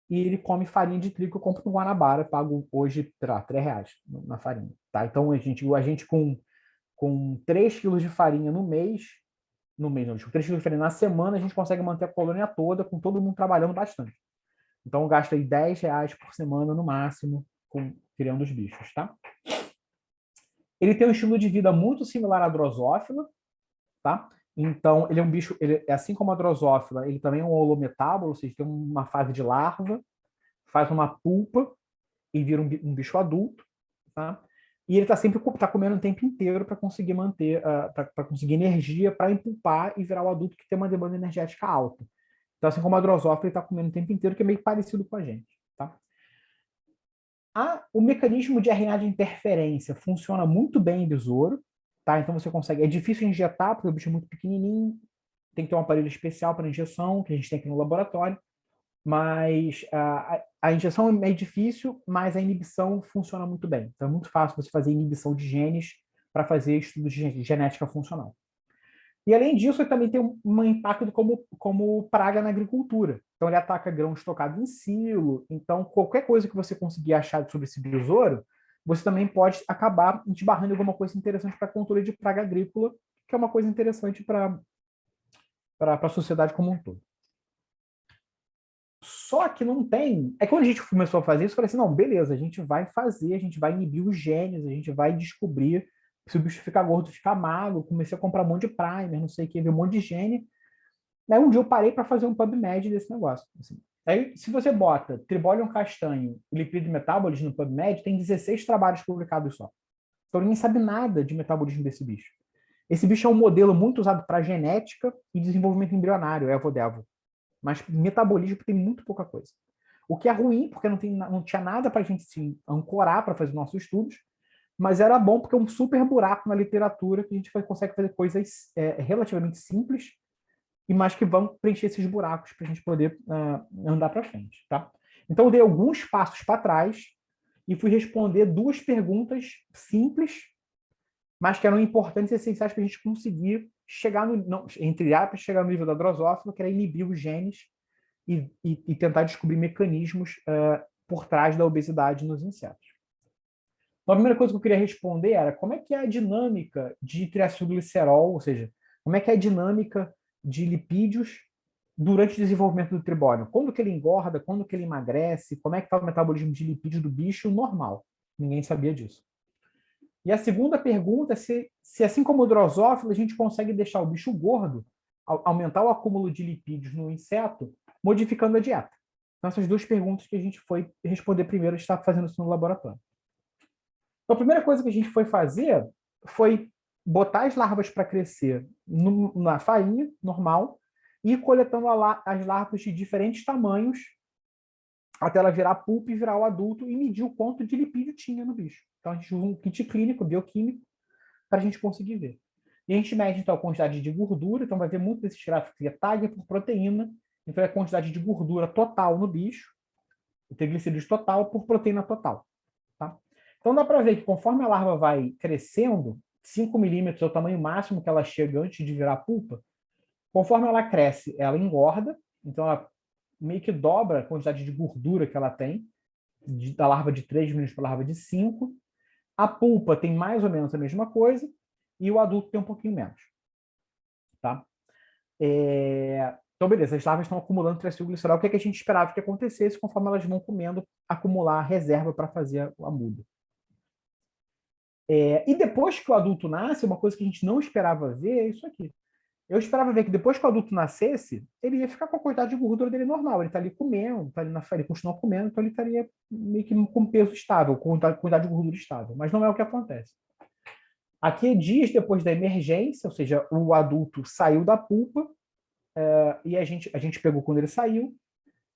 e ele come farinha de trigo que eu compro no Guanabara, pago hoje, sei lá, R$3 na farinha. Tá? Então a gente com 3 quilos de farinha no mês, não, 3 quilos de farinha na semana, a gente consegue manter a colônia toda, com todo mundo trabalhando bastante. Então eu gasto aí R$10 por semana no máximo criando os bichos, tá? Ele tem um estilo de vida muito similar à Drosophila, tá? Então, ele é um bicho, assim como a Drosophila, ele também é um holometábulo, ou seja, tem uma fase de larva, faz uma pulpa e vira um bicho adulto, tá? E ele está sempre comendo o tempo inteiro para conseguir manter, para conseguir energia para empulpar e virar o adulto que tem uma demanda energética alta. Então, assim como a Drosophila, ele está comendo o tempo inteiro, que é meio parecido com a gente, tá? O mecanismo de RNA de interferência funciona muito bem em besouro, tá? Então você consegue. É difícil injetar, porque o bicho é muito pequenininho, tem que ter um aparelho especial para injeção, que a gente tem aqui no laboratório, mas a injeção é meio difícil, mas a inibição funciona muito bem. Então é muito fácil você fazer inibição de genes para fazer estudos de genética funcional. E, além disso, ele também tem um impacto como praga na agricultura. Então, ele ataca grão estocado em silo. Então, qualquer coisa que você conseguir achar sobre esse besouro, você também pode acabar esbarrando em alguma coisa interessante para controle de praga agrícola, que é uma coisa interessante para para a sociedade como um todo. Só que não tem... É quando a gente começou a fazer isso, eu falei assim, não, beleza, a gente vai fazer, a gente vai inibir os genes, a gente vai descobrir se o bicho fica gordo, fica magro. Comecei a comprar um monte de primer, não sei o que, ver um monte de gene. Aí um dia eu parei para fazer um PubMed desse negócio. Assim. Aí, se você bota Tribolium castanho e lipídio metabolismo no PubMed, tem 16 trabalhos publicados só. Então ninguém sabe nada de metabolismo desse bicho. Esse bicho é um modelo muito usado para genética e desenvolvimento embrionário, é evo-devo. Mas metabolismo tem muito pouca coisa. O que é ruim, porque não tinha nada para a gente se ancorar para fazer nossos estudos, mas era bom porque é um super buraco na literatura que a gente consegue fazer coisas relativamente simples, e mais que vão preencher esses buracos para a gente poder andar para frente. Tá? Então, eu dei alguns passos para trás e fui responder 2 perguntas simples, mas que eram importantes e essenciais para a gente conseguir chegar entre aspas, chegar no nível da drosófila, que era inibir os genes e tentar descobrir mecanismos por trás da obesidade nos insetos. Então, a primeira coisa que eu queria responder era como é que é a dinâmica de triacilglicerol, ou seja, como é que é a dinâmica de lipídios durante o desenvolvimento do tribólio. Quando que ele engorda, quando que ele emagrece, como é que está o metabolismo de lipídios do bicho normal. Ninguém sabia disso. E a segunda pergunta é se assim como o drosófilo, a gente consegue deixar o bicho gordo, aumentar o acúmulo de lipídios no inseto, modificando a dieta. Então, essas 2 perguntas que a gente foi responder primeiro, a gente está fazendo isso no laboratório. Então, a primeira coisa que a gente foi fazer foi botar as larvas para crescer na farinha normal e ir coletando as larvas de diferentes tamanhos até ela virar pulpa e virar o adulto e medir o quanto de lipídio tinha no bicho. Então, a gente usa um kit clínico, bioquímico, para a gente conseguir ver. E a gente mede, então, a quantidade de gordura. Então, vai ver muito desses gráficos que é tag por proteína. Então, é a quantidade de gordura total no bicho, o triglicírios total por proteína total. Tá? Então, dá para ver que conforme a larva vai crescendo, 5 milímetros é o tamanho máximo que ela chega antes de virar pulpa. Conforme ela cresce, ela engorda. Então, ela meio que dobra a quantidade de gordura que ela tem, da larva de 3 milímetros para a larva de 5. A pulpa tem mais ou menos a mesma coisa, e o adulto tem um pouquinho menos. Tá? Então, beleza, as larvas estão acumulando triacilglicerol. O que a gente esperava que acontecesse conforme elas vão comendo, acumular reserva para fazer a muda. E depois que o adulto nasce, uma coisa que a gente não esperava ver é isso aqui. Eu esperava ver que depois que o adulto nascesse, ele ia ficar com a quantidade de gordura dele normal. Ele está ali comendo, está ali ele continua comendo, então ele estaria meio que com peso estável, com quantidade de gordura estável. Mas não é o que acontece. Aqui, dias depois da emergência, ou seja, o adulto saiu da pulpa, e a gente pegou quando ele saiu.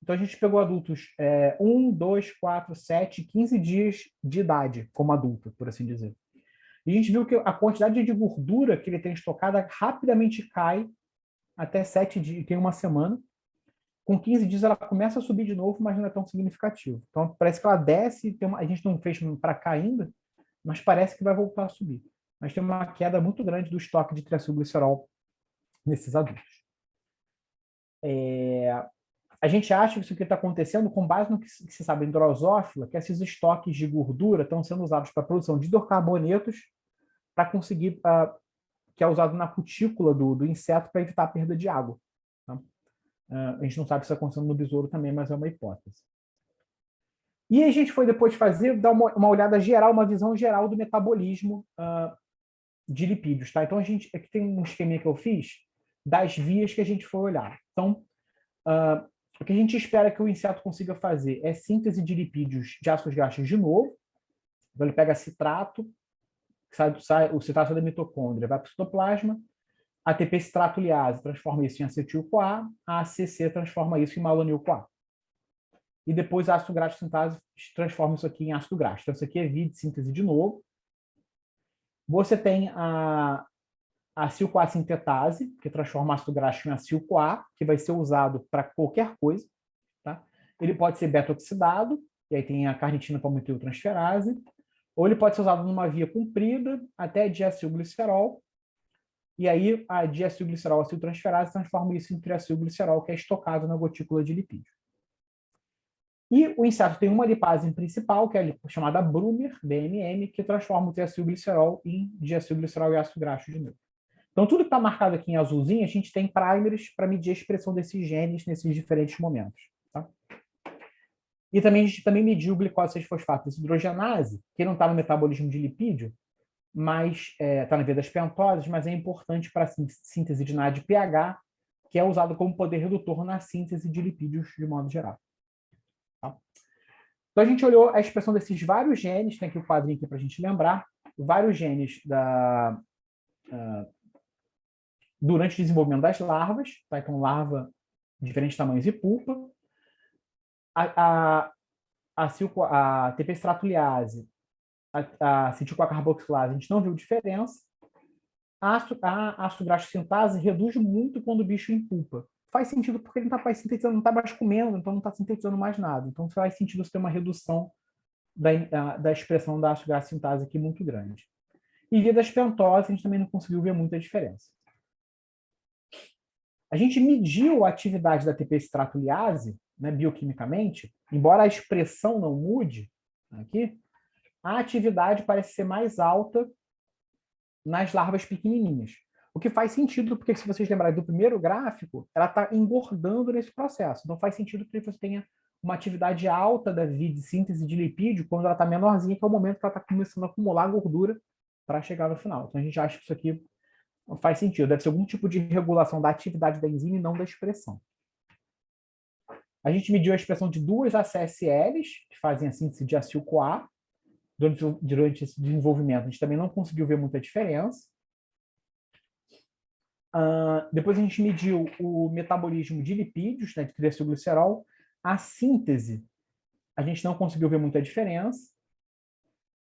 Então, a gente pegou adultos 1, 2, 4, 7, 15 dias de idade como adulto, por assim dizer. E a gente viu que a quantidade de gordura que ele tem estocada rapidamente cai até 7 dias, tem uma semana. Com 15 dias ela começa a subir de novo, mas não é tão significativo. Então parece que ela desce, a gente não fez para cá ainda, mas parece que vai voltar a subir. Mas tem uma queda muito grande do estoque de triacilglicerol nesses adultos. A gente acha que isso aqui está acontecendo com base no que se sabe em drosófila, que esses estoques de gordura estão sendo usados para a produção de hidrocarbonetos para conseguir, que é usado na cutícula do inseto para evitar a perda de água. Tá? A gente não sabe se está acontecendo no besouro também, mas é uma hipótese. E a gente foi depois dar uma olhada geral, uma visão geral do metabolismo de lipídios. Tá? Então, aqui tem um esqueminha que eu fiz das vias que a gente foi olhar. Então, o que a gente espera que o inseto consiga fazer é síntese de lipídios de ácidos graxos de novo. Então, ele pega citrato, o citrato da mitocôndria vai para o citoplasma, a ATP-citratoliase transforma isso em acetil-CoA, a ACC transforma isso em malonil-CoA. E depois a ácido graxo sintase transforma isso aqui em ácido graxo. Então, isso aqui é via de síntese de novo. Você tem a acil-CoA sintetase, que transforma ácido graxo em acil-CoA, que vai ser usado para qualquer coisa. Tá? Ele pode ser beta-oxidado, e aí tem a carnitina palmitoiltransferase, ou ele pode ser usado numa via comprida até diacilglicerol, e aí a diacilglicerol aciltransferase transforma isso em triacilglicerol, que é estocado na gotícula de lipídio. E o inseto tem uma lipase principal, que é chamada Brumer, BMM, que transforma o triacilglicerol em diacilglicerol e ácido graxo de novo. Então, tudo que está marcado aqui em azulzinho, a gente tem primers para medir a expressão desses genes nesses diferentes momentos. Tá? E também a gente também mediu glicose 6-fosfato desidrogenase, que não está no metabolismo de lipídio, mas está na via das pentoses, mas é importante para a síntese de NADPH, que é usado como poder redutor na síntese de lipídios de modo geral. Tá? Então, a gente olhou a expressão desses vários genes, tem aqui o quadrinho aqui para a gente lembrar, vários genes durante o desenvolvimento das larvas, tá? Então, larva de diferentes tamanhos e pulpa. A TP-stratuliase, a acetil-carboxilase, a gente não viu diferença. A ácido graxo sintase reduz muito quando o bicho empulpa. Faz sentido porque ele não está sintetizando, não está mais comendo, então não está sintetizando mais nada. Então faz sentido você ter uma redução da expressão da ácido graxo sintase aqui muito grande. E via das pentoses, a gente também não conseguiu ver muita diferença. A gente mediu a atividade da TP-stratuliase, né, bioquimicamente, embora a expressão não mude, aqui, a atividade parece ser mais alta nas larvas pequenininhas. O que faz sentido, porque se vocês lembrarem do primeiro gráfico, ela está engordando nesse processo. Então faz sentido que você tenha uma atividade alta da via de síntese de lipídio quando ela está menorzinha, que é o momento que ela está começando a acumular gordura para chegar no final. Então a gente acha que isso aqui faz sentido. Deve ser algum tipo de regulação da atividade da enzima e não da expressão. A gente mediu a expressão de duas ACSLs, que fazem a síntese de acil-CoA. Durante esse desenvolvimento, a gente também não conseguiu ver muita diferença. Depois a gente mediu o metabolismo de lipídios, né, de triacilglicerol. A síntese, a gente não conseguiu ver muita diferença,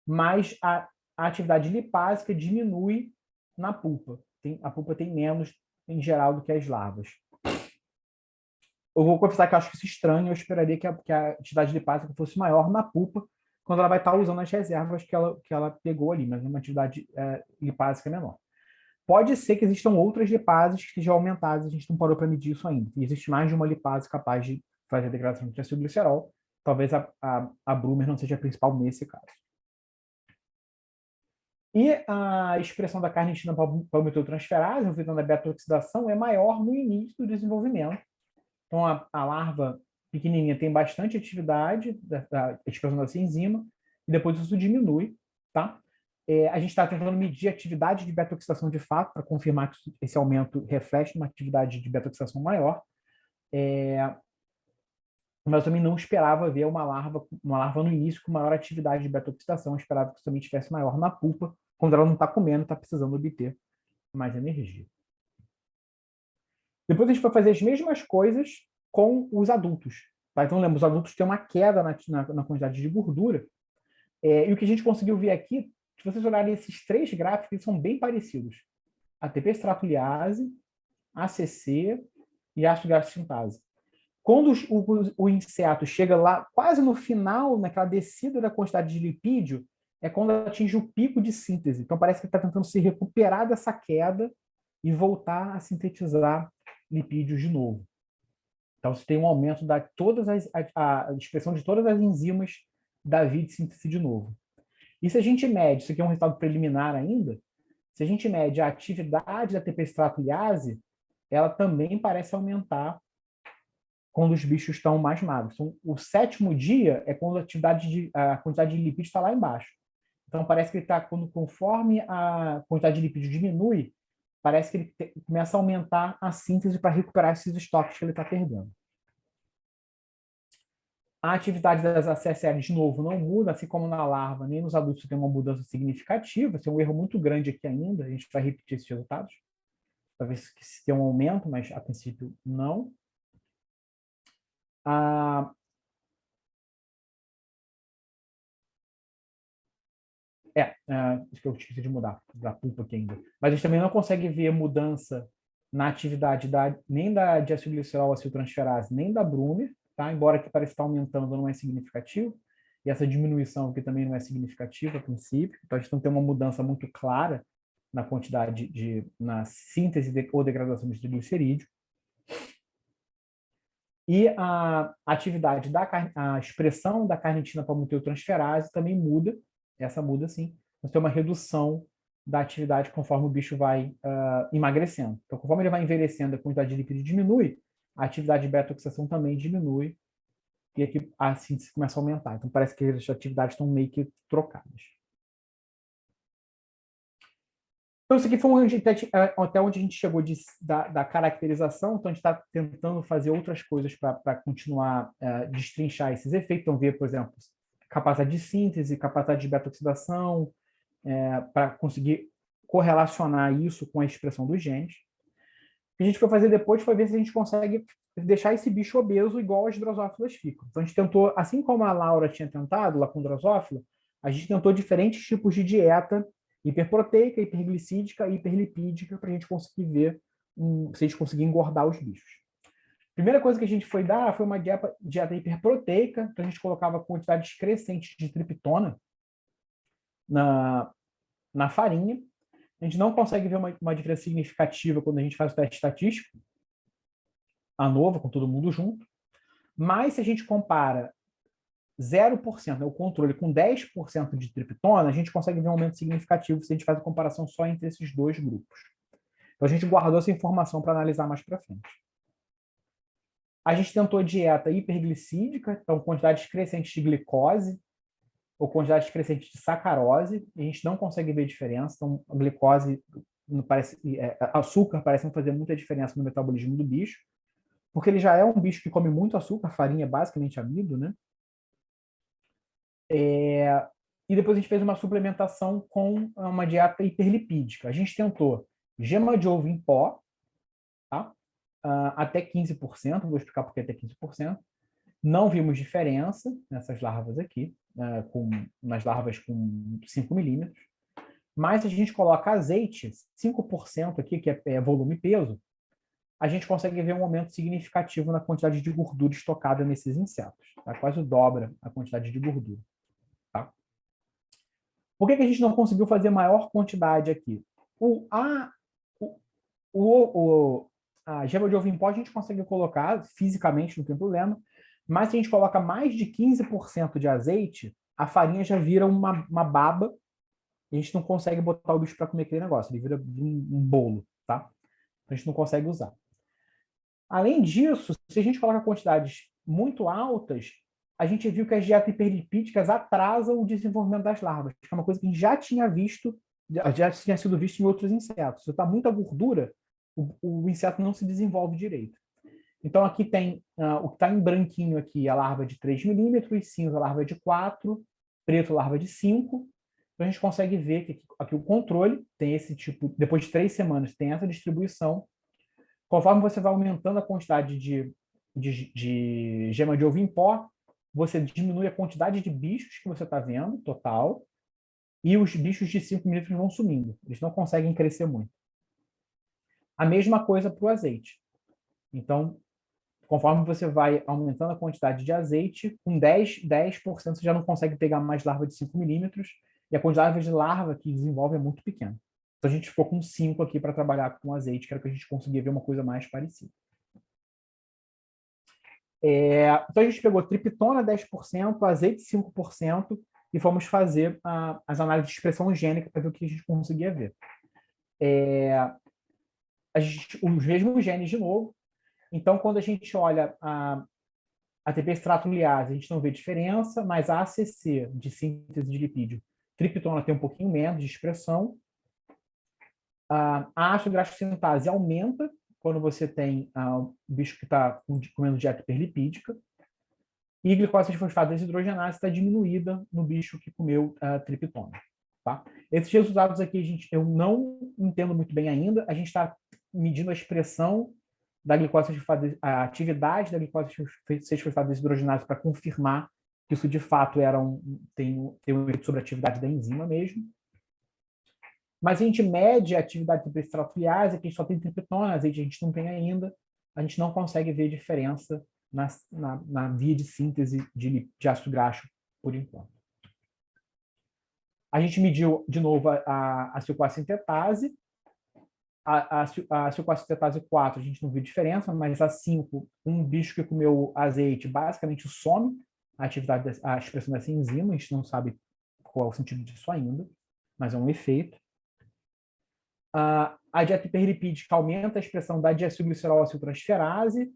mas a atividade lipásica diminui na pulpa. A pulpa tem menos, em geral, do que as larvas. Eu vou confessar que eu acho isso estranho, eu esperaria que a atividade lipásica fosse maior na pulpa, quando ela vai estar usando as reservas que ela pegou ali, mas uma atividade lipásica menor. Pode ser que existam outras lipases que estejam aumentadas, a gente não parou para medir isso ainda. E existe mais de uma lipase capaz de fazer a degradação de triacilglicerol. Talvez a Brumer não seja a principal nesse caso. E a expressão da carnitina palmitotransferase, envolvendo a beta-oxidação, é maior no início do desenvolvimento. Então, a larva pequenininha tem bastante atividade da expressão dessa enzima, e depois isso diminui, tá? A gente está tentando medir a atividade de beta-oxidação de fato, para confirmar que esse aumento reflete uma atividade de beta-oxidação maior. Mas eu também não esperava ver uma larva no início com maior atividade de beta-oxidação, eu esperava que isso também estivesse maior na pulpa, quando ela não está comendo, está precisando obter mais energia. Depois a gente vai fazer as mesmas coisas com os adultos. Tá? Então, lembra, os adultos têm uma queda na quantidade de gordura. E o que a gente conseguiu ver aqui, se vocês olharem esses três gráficos, eles são bem parecidos. A TP-stratuliase, ACC e ácido graxo sintase. Quando o inseto chega lá, quase no final, naquela descida da quantidade de lipídio, é quando atinge o pico de síntese. Então, parece que ele está tentando se recuperar dessa queda e voltar a sintetizar lipídios de novo. Então, você tem um aumento da a expressão de todas as enzimas da via de síntese de novo. E se a gente mede, isso aqui é um resultado preliminar ainda, se a gente mede a atividade da TP-stratuliase, ela também parece aumentar quando os bichos estão mais magros. Então, o 7º dia é quando a quantidade de lipídio está lá embaixo. Então, parece que ele está, conforme a quantidade de lipídio diminui, parece que ele começa a aumentar a síntese para recuperar esses estoques que ele está perdendo. A atividade das ACSL, de novo, não muda, assim como na larva, nem nos adultos tem uma mudança significativa. Esse é um erro muito grande aqui ainda, a gente vai repetir esses resultados. Talvez se tenha um aumento, mas a princípio não. Isso que eu esqueci de mudar, da pulpa aqui ainda. Mas a gente também não consegue ver mudança na atividade nem da diacilglicerol aciltransferase, nem da Brumer, tá? Embora que pareça estar aumentando, não é significativo. E essa diminuição aqui também não é significativa a princípio. Então, a gente não tem uma mudança muito clara na quantidade na síntese ou degradação de triglicerídeo. E a atividade a expressão da carnitina palmitotransferase também muda. Essa muda sim. Nós temos uma redução da atividade conforme o bicho vai emagrecendo. Então, conforme ele vai envelhecendo, a quantidade de líquido diminui, a atividade de beta-oxidação também diminui, e aqui a síntese começa a aumentar. Então, parece que as atividades estão meio que trocadas. Então, isso aqui foi até onde a gente chegou da caracterização. Então, a gente está tentando fazer outras coisas para continuar destrinchar esses efeitos. Então, ver, por exemplo, capacidade de síntese, capacidade de beta-oxidação, para conseguir correlacionar isso com a expressão dos genes. O que a gente foi fazer depois foi ver se a gente consegue deixar esse bicho obeso igual as drosófilas ficam. Então, a gente tentou, assim como a Laura tinha tentado lá com drosófila, a gente tentou diferentes tipos de dieta hiperproteica, hiperglicídica e hiperlipídica para a gente conseguir ver se a gente conseguir engordar os bichos. A primeira coisa que a gente foi dar foi uma dieta hiperproteica, então a gente colocava quantidades crescentes de triptona na farinha. A gente não consegue ver uma diferença significativa quando a gente faz o teste estatístico, ANOVA, com todo mundo junto, mas se a gente compara 0%, o controle, com 10% de triptona, a gente consegue ver um aumento significativo se a gente faz a comparação só entre esses dois grupos. Então, a gente guardou essa informação para analisar mais para frente. A gente tentou dieta hiperglicídica, então quantidades crescentes de glicose ou quantidades crescentes de sacarose, e a gente não consegue ver diferença. Então, a glicose, açúcar parece não fazer muita diferença no metabolismo do bicho, porque ele já é um bicho que come muito açúcar, farinha é basicamente amido, né? E depois a gente fez uma suplementação com uma dieta hiperlipídica. A gente tentou gema de ovo em pó, tá? Até 15%, vou explicar por que até 15%. Não vimos diferença nessas larvas aqui, nas larvas com 5 milímetros. Mas se a gente coloca azeite, 5% aqui, que é volume e peso, a gente consegue ver um aumento significativo na quantidade de gordura estocada nesses insetos. Tá? Quase dobra a quantidade de gordura. Tá? Por que a gente não conseguiu fazer maior quantidade aqui? A gema de ovo em pó a gente consegue colocar fisicamente, não tem problema, mas se a gente coloca mais de 15% de azeite, a farinha já vira uma baba e a gente não consegue botar o bicho para comer aquele negócio, ele vira um bolo, tá? A gente não consegue usar. Além disso, se a gente coloca quantidades muito altas, a gente viu que as dietas hiperlipídicas atrasam o desenvolvimento das larvas, que é uma coisa que a gente já tinha visto, já tinha sido visto em outros insetos. Se está muita gordura, o inseto não se desenvolve direito. Então, aqui tem o que está em branquinho aqui, a larva de 3 milímetros, cinza a larva de 4, preto a larva de 5. Então, a gente consegue ver que aqui o controle tem esse tipo, depois de 3 semanas, tem essa distribuição. Conforme você vai aumentando a quantidade de gema de ovo em pó, você diminui a quantidade de bichos que você está vendo, total, e os bichos de 5 milímetros vão sumindo. Eles não conseguem crescer muito. A mesma coisa para o azeite. Então, conforme você vai aumentando a quantidade de azeite, com 10% você já não consegue pegar mais larva de 5 milímetros, e a quantidade de larva que desenvolve é muito pequena. Então, a gente ficou com 5 aqui para trabalhar com azeite, que era que a gente conseguia ver uma coisa mais parecida. Então, a gente pegou triptona 10%, azeite 5%, e fomos fazer as análises de expressão gênica para ver o que a gente conseguia ver. Os mesmos genes de novo. Então, quando a gente olha a ATP estratoliase, a gente não vê diferença, mas a ACC, de síntese de lipídio, triptona tem um pouquinho menos de expressão. A ácido graxo sintase aumenta quando você tem o bicho que está comendo dieta hiperlipídica. E glicose fosfato desidrogenase está diminuída no bicho que comeu triptona. Tá? Esses resultados aqui eu não entendo muito bem ainda. A gente está medindo a expressão da glicose a atividade da glicose 6-fosfato desidrogenase para confirmar que isso de fato tem um efeito sobre a atividade da enzima mesmo. Mas a gente mede a atividade da estratoliase, que a gente só tem triptona, azeite a gente não tem ainda, a gente não consegue ver diferença na via de síntese de ácido graxo por enquanto. A gente mediu de novo a acilcoacintetase. A acilcoacintetase 4 a gente não viu diferença, mas a 5, um bicho que comeu azeite basicamente some a expressão dessa enzima, a gente não sabe qual é o sentido disso ainda, mas é um efeito. A dieta hiperlipídica aumenta a expressão da diacilglicerol-aciltransferase,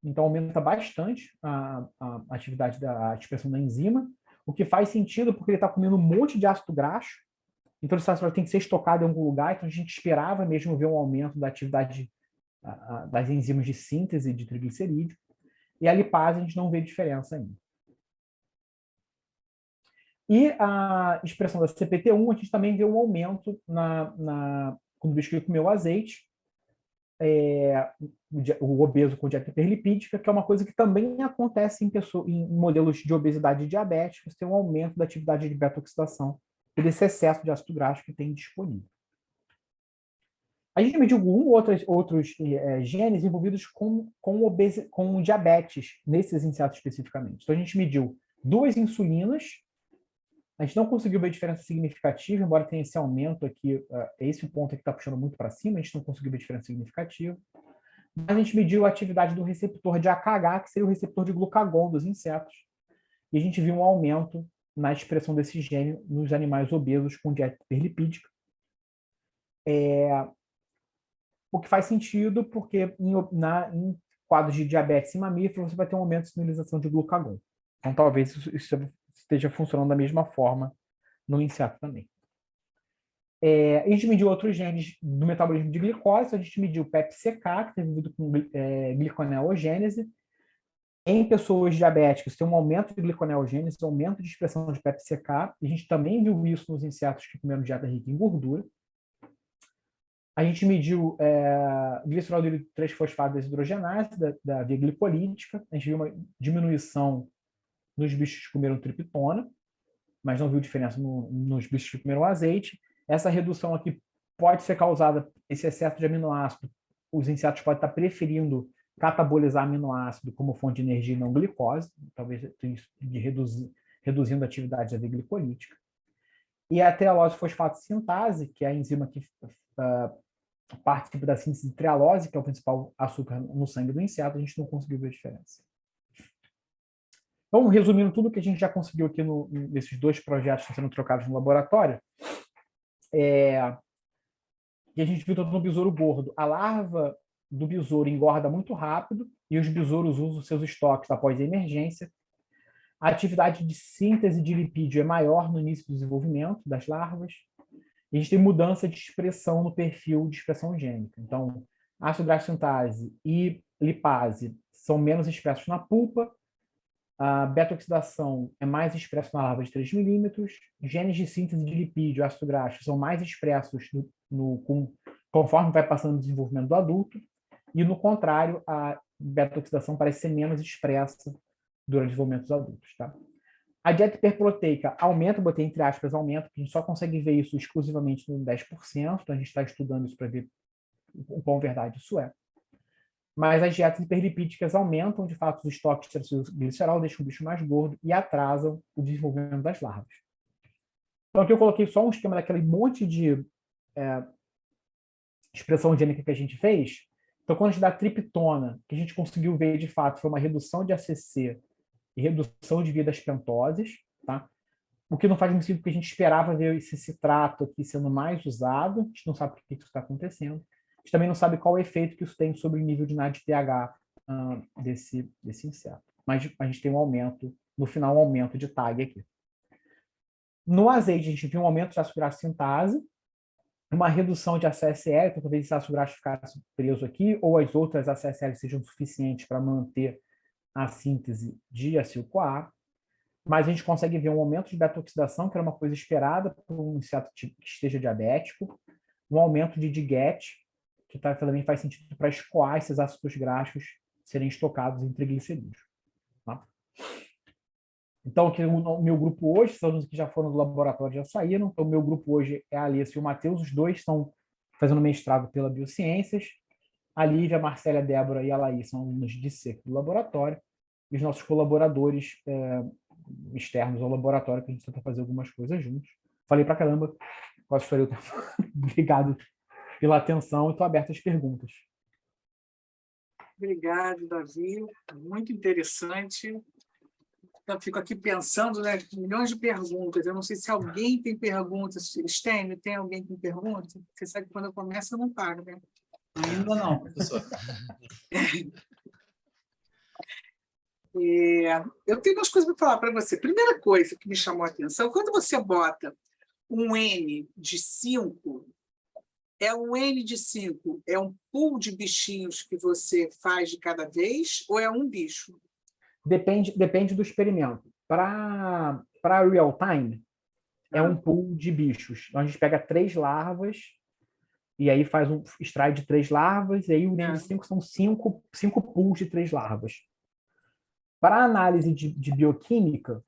então aumenta bastante a atividade da expressão da enzima, o que faz sentido porque ele está comendo um monte de ácido graxo, então esse ácido tem que ser estocado em algum lugar, então a gente esperava mesmo ver um aumento da atividade das enzimas de síntese de triglicerídeo, e a lipase a gente não vê diferença ainda. E a expressão da CPT1, a gente também vê um aumento quando o bicho comeu azeite, o obeso com dieta hiperlipídica, que é uma coisa que também acontece em modelos de obesidade diabética, tem um aumento da atividade de beta-oxidação e desse excesso de ácido graxo que tem disponível. A gente mediu outros genes envolvidos com diabetes, nesses insetos especificamente. Então, a gente mediu 2 insulinas. A gente não conseguiu ver diferença significativa, embora tenha esse aumento aqui, esse ponto aqui está puxando muito para cima, a gente não conseguiu ver diferença significativa. Mas a gente mediu a atividade do receptor de AKH, que seria o receptor de glucagon dos insetos, e a gente viu um aumento na expressão desse gene nos animais obesos com dieta hiperlipídica. O que faz sentido, porque em quadros de diabetes em mamífero, você vai ter um aumento de sinalização de glucagon. Então, talvez isso esteja funcionando da mesma forma no inseto também. A gente mediu outros genes do metabolismo de glicose, a gente mediu o PEP-CK, que tem envolvido com gliconeogênese. Em pessoas diabéticas, tem um aumento de gliconeogênese, um aumento de expressão de PEP-CK, e a gente também viu isso nos insetos que comeram dieta rica em gordura. A gente mediu glicerol 3-fosfato desidrogenase da via glicolítica, a gente viu uma diminuição nos bichos que comeram triptona, mas não viu diferença nos bichos que comeram azeite. Essa redução aqui pode ser causada, esse excesso de aminoácido, os insetos podem estar preferindo catabolizar aminoácido como fonte de energia e não glicose, talvez reduzindo a atividade da via glicolítica. E a trealose fosfato sintase, que é a enzima que participa da síntese de trealose, que é o principal açúcar no sangue do inseto, a gente não conseguiu ver a diferença. Então, resumindo tudo que a gente já conseguiu aqui nesses 2 projetos que estão sendo trocados no laboratório, e a gente viu no besouro gordo, a larva do besouro engorda muito rápido e os besouros usam seus estoques após a emergência. A atividade de síntese de lipídio é maior no início do desenvolvimento das larvas. E a gente tem mudança de expressão no perfil de expressão gênica. Então, ácido graxo sintase e lipase são menos expressos na pulpa, a beta-oxidação é mais expressa na larva de 3 milímetros, genes de síntese de lipídio, ácido graxo, são mais expressos conforme vai passando o desenvolvimento do adulto, e no contrário, a beta-oxidação parece ser menos expressa durante o desenvolvimento dos adultos. Tá? A dieta hiperproteica aumenta, botei entre aspas, aumenta, porque a gente só consegue ver isso exclusivamente no 10%, então a gente está estudando isso para ver o quão verdade isso é. Mas as dietas hiperlipídicas aumentam, de fato, os estoques de triacilglicerol, deixam o bicho mais gordo e atrasam o desenvolvimento das larvas. Então, aqui eu coloquei só um esquema daquele monte de expressão gênica que a gente fez. Então, quando a gente dá triptona, que a gente conseguiu ver, de fato, foi uma redução de ACC e redução de via das pentoses, tá? O que não faz muito sentido, porque a gente esperava ver esse citrato aqui sendo mais usado, a gente não sabe por que isso está acontecendo. A gente também não sabe qual o efeito que isso tem sobre o nível de NADPH desse inseto. Mas a gente tem um aumento, no final, um aumento de TAG aqui. No azeite, a gente viu um aumento de ácido graxo sintase, uma redução de ACSL, então talvez esse ácido graxo ficasse preso aqui, ou as outras ACSL sejam suficientes para manter a síntese de acetil-CoA, mas a gente consegue ver um aumento de beta-oxidação, que era uma coisa esperada por um inseto que esteja diabético, um aumento de DGAT, que também faz sentido para escoar esses ácidos graxos serem estocados em triglicerídeos. Tá? Então, o meu grupo hoje, são os que já foram do laboratório, já saíram. Então, o meu grupo hoje é a Alice e o Matheus, os 2 estão fazendo mestrado pela Biociências. A Lívia, a Marcela, a Débora e a Laís são alunos de seco do laboratório. E os nossos colaboradores externos ao laboratório, que a gente tenta fazer algumas coisas juntos. Falei pra caramba, quase falei o tempo. Obrigado pela atenção e estou aberto às perguntas. Obrigado, Davi. Muito interessante. Eu fico aqui pensando, né, milhões de perguntas. Eu não sei se alguém tem perguntas. Stênio, tem alguém que tem pergunta? Você sabe que quando eu começo, eu não paro, né? Ainda não, professor. Eu tenho umas coisas para falar para você. Primeira coisa que me chamou a atenção, quando você bota um N de 5, um N de 5 é um pool de bichinhos que você faz de cada vez ou é um bicho? Depende do experimento. Para real time, é um pool de bichos. Então, a gente pega 3 larvas e aí extrai de 3 larvas, e aí o N de 5 são 5 pools de 3 larvas. Para análise de bioquímica,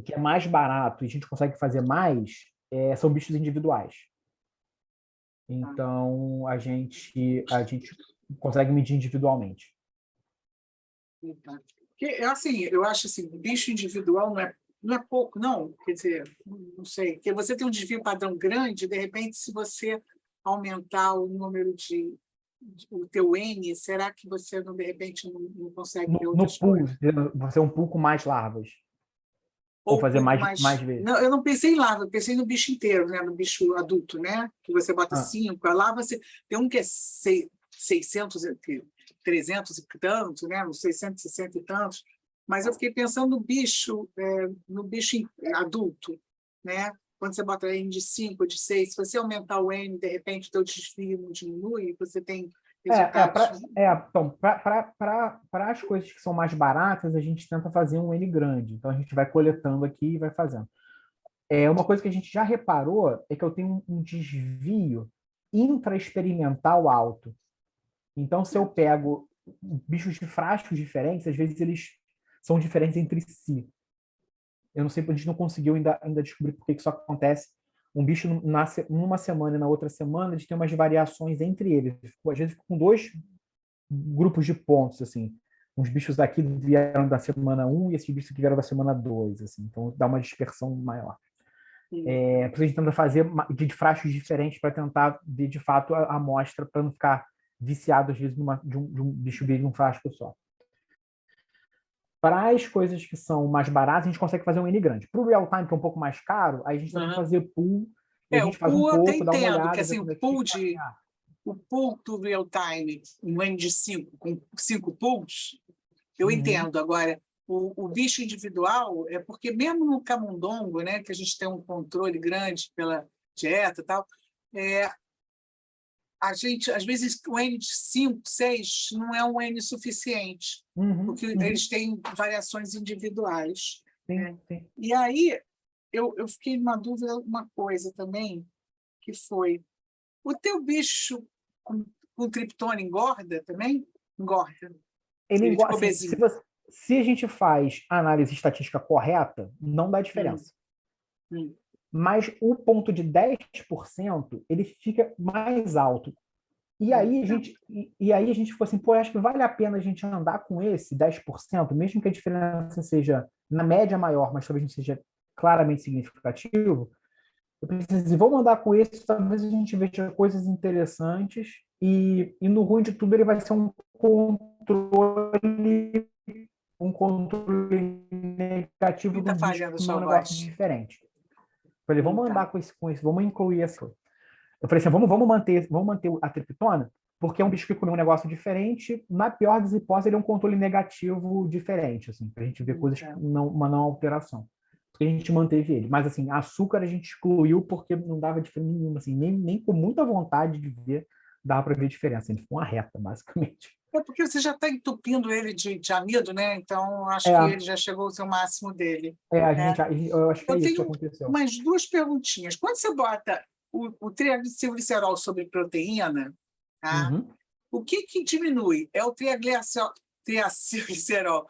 que é mais barato e a gente consegue fazer mais, são bichos individuais. Então, a gente consegue medir individualmente. Assim, eu acho assim, bicho individual não é pouco, não. Quer dizer, não sei. Porque você tem um desvio padrão grande, de repente, se você aumentar o número o teu N, será que você, de repente, não consegue ver outras pool, coisas? você é um pool com mais larvas. Ou fazer mais vezes. Não, eu não pensei em larva, eu pensei no bicho inteiro, né? No bicho adulto, né? Que você bota 5, a larva tem um que é 600, 300 e tantos, né? Uns 660 e tantos. Mas eu fiquei pensando no bicho adulto, né? Quando você bota N de 5 ou de 6, se você aumentar o N, de repente o teu desvio não diminui, você tem resultados. Então, para as coisas que são mais baratas, a gente tenta fazer um N grande. Então, a gente vai coletando aqui e vai fazendo. Uma coisa que a gente já reparou é que eu tenho um desvio intraexperimental alto. Então, se eu pego bichos de frascos diferentes, às vezes eles são diferentes entre si. Eu não sei, a gente não conseguiu ainda descobrir por que isso acontece. Um bicho nasce numa semana e na outra semana, eles têm umas variações entre eles. Às vezes com 2 grupos de pontos, assim. Uns bichos daqui vieram da semana 1 e esses bichos aqui vieram da semana 2, assim. Então dá uma dispersão maior. Por isso a gente tenta fazer de frascos diferentes para tentar ver de fato a amostra, para não ficar viciado, às vezes, de um bicho vir num frasco só. Para as coisas que são mais baratas, a gente consegue fazer um N grande. Para o real time, que é um pouco mais caro, aí a gente tenta fazer pool, e a gente faz um pouco, dá uma olhada. Que assim, o pool do real time, um N de 5, com 5 pools, eu entendo. Agora, o bicho individual é porque mesmo no camundongo, né, que a gente tem um controle grande pela dieta e tal, a gente, às vezes, o N de 5, 6 não é um N suficiente, porque eles têm variações individuais. Sim. E aí, eu fiquei numa dúvida, uma coisa também, que foi, o teu bicho com triptona engorda também? Engorda. Ele engorda. Assim, se a gente faz a análise estatística correta, não dá diferença. Mas o ponto de 10%, ele fica mais alto. E aí a gente ficou assim, pô, acho que vale a pena a gente andar com esse 10%, mesmo que a diferença seja na média maior, mas talvez não seja claramente significativo. Eu pensei assim, vamos andar com esse, talvez a gente veja coisas interessantes, e no ruim de tudo ele vai ser um controle negativo do bicho com um negócio diferente. Falei, vamos andar com isso, vamos incluir essa coisa. Eu falei assim, vamos manter a triptona, porque é um bicho que comeu um negócio diferente. Na pior das hipóteses, ele é um controle negativo diferente, assim, para a gente ver coisas uma não alteração. Porque a gente manteve ele. Mas, assim, açúcar a gente excluiu porque não dava diferença nenhuma, assim, nem com muita vontade de ver, dava para ver diferença. Ele ficou uma reta, basicamente. É porque você já está entupindo ele de amido, né? Então, acho que ele já chegou ao seu máximo dele. Eu acho que é isso que aconteceu. Mais 2 perguntinhas. Quando você bota o triacilglicerol sobre proteína, tá? O que diminui? É o triacilglicerol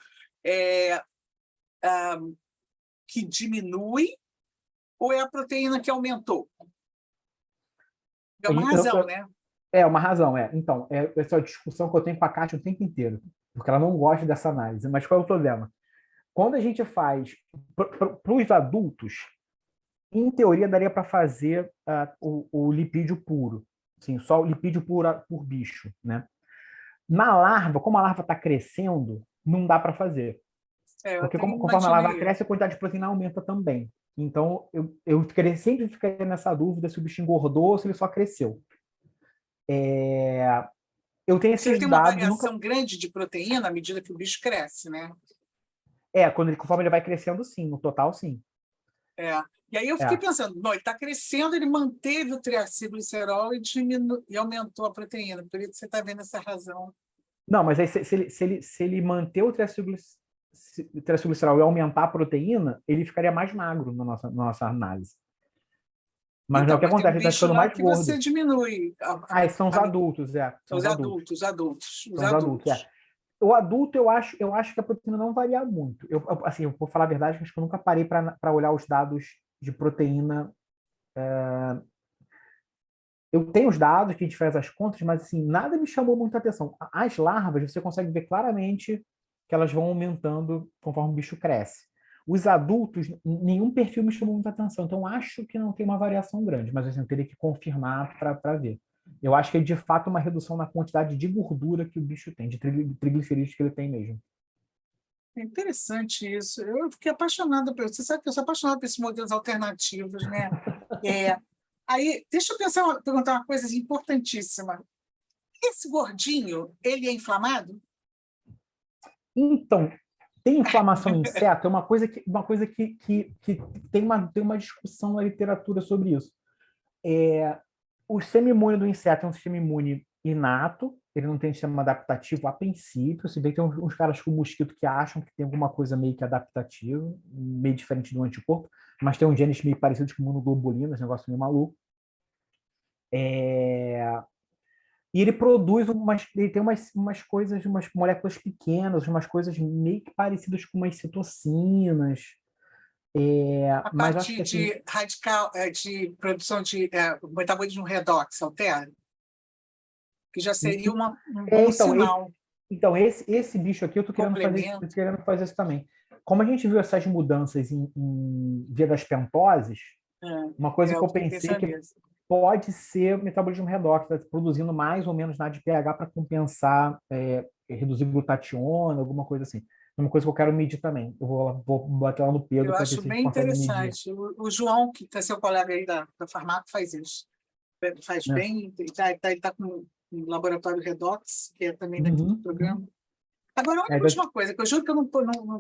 que diminui ou é a proteína que aumentou? É uma razão, né? É uma razão, Então, essa é a discussão que eu tenho com a Kátia o tempo inteiro, porque ela não gosta dessa análise. Mas qual é o problema? Quando a gente faz para os adultos, em teoria daria para fazer o lipídio puro, assim, só o lipídio por bicho, né? Na larva, como a larva está crescendo, não dá para fazer. eu Porque até conforme a larva imaginei. cresce, a quantidade de proteína aumenta também. Então, eu sempre ficaria nessa dúvida se o bicho engordou ou se ele só cresceu. Eu tenho Você esses tem uma dados, nunca... variação grande de proteína à medida que o bicho cresce, né? Conforme ele vai crescendo, sim. No total, sim. E aí eu fiquei pensando, bom, ele está crescendo, ele manteve o triacilglicerol e aumentou a proteína. Por isso você está vendo essa razão. Não, mas aí, se ele manter o triacilglicerol e aumentar a proteína, ele ficaria mais magro na nossa análise. Mas não, o Então, que mas tem um acontece? Ele está bicho ficando lá mais que você gordo. diminui São os adultos, São os os adultos. adultos, os adultos, os São os adultos, adultos. O adulto, eu acho que a proteína não varia muito. Assim, eu vou falar a verdade, que acho que eu nunca parei para olhar os dados de proteína. Eu tenho os dados que a gente faz as contas, mas assim, nada me chamou muita atenção. As larvas, você consegue ver claramente que elas vão aumentando conforme o bicho cresce. Os adultos, nenhum perfil me chamou muita atenção. Então, acho que não tem uma variação grande, mas assim, eu teria que confirmar para ver. Eu acho que é de fato uma redução na quantidade de gordura que o bicho tem, de triglicerídeos que ele tem mesmo. É interessante isso. Eu fiquei apaixonada por isso. Você sabe que eu sou apaixonada por esses modelos alternativos, né? Aí, deixa eu perguntar uma coisa importantíssima. Esse gordinho, ele é inflamado? Então, tem inflamação em inseto? É uma coisa que tem uma discussão na literatura sobre isso. O sistema imune do inseto é um sistema imune inato, ele não tem sistema adaptativo a princípio, se bem que tem uns caras com mosquito que acham que tem alguma coisa meio que adaptativa, meio diferente do anticorpo, mas tem uns genes meio parecidos com imunoglobulinas, esse negócio meio maluco. E ele produz ele tem umas coisas, umas moléculas pequenas, umas coisas meio que parecidas com umas citocinas, A mas acho que partir assim, de radical, de produção de metabolismo redox altera? Que já seria um bom então, sinal. esse bicho aqui eu tô Complemento. querendo fazer isso também. Como a gente viu essas mudanças em via das pentoses, uma coisa que Eu eu fiquei pensei pensando que nisso. pode ser o metabolismo redox, tá produzindo mais ou menos nada de pH para compensar, reduzir glutationa, alguma coisa assim. É uma coisa que eu quero medir também. Eu vou bater lá no Pedro Eu para ver acho se a gente bem consegue medir. interessante. O João, que é seu colega aí da Farmaco, faz isso. Faz Né? bem, ele está com um laboratório Redox, que é também daqui do Uhum. programa. Agora, a última coisa, que eu juro que eu não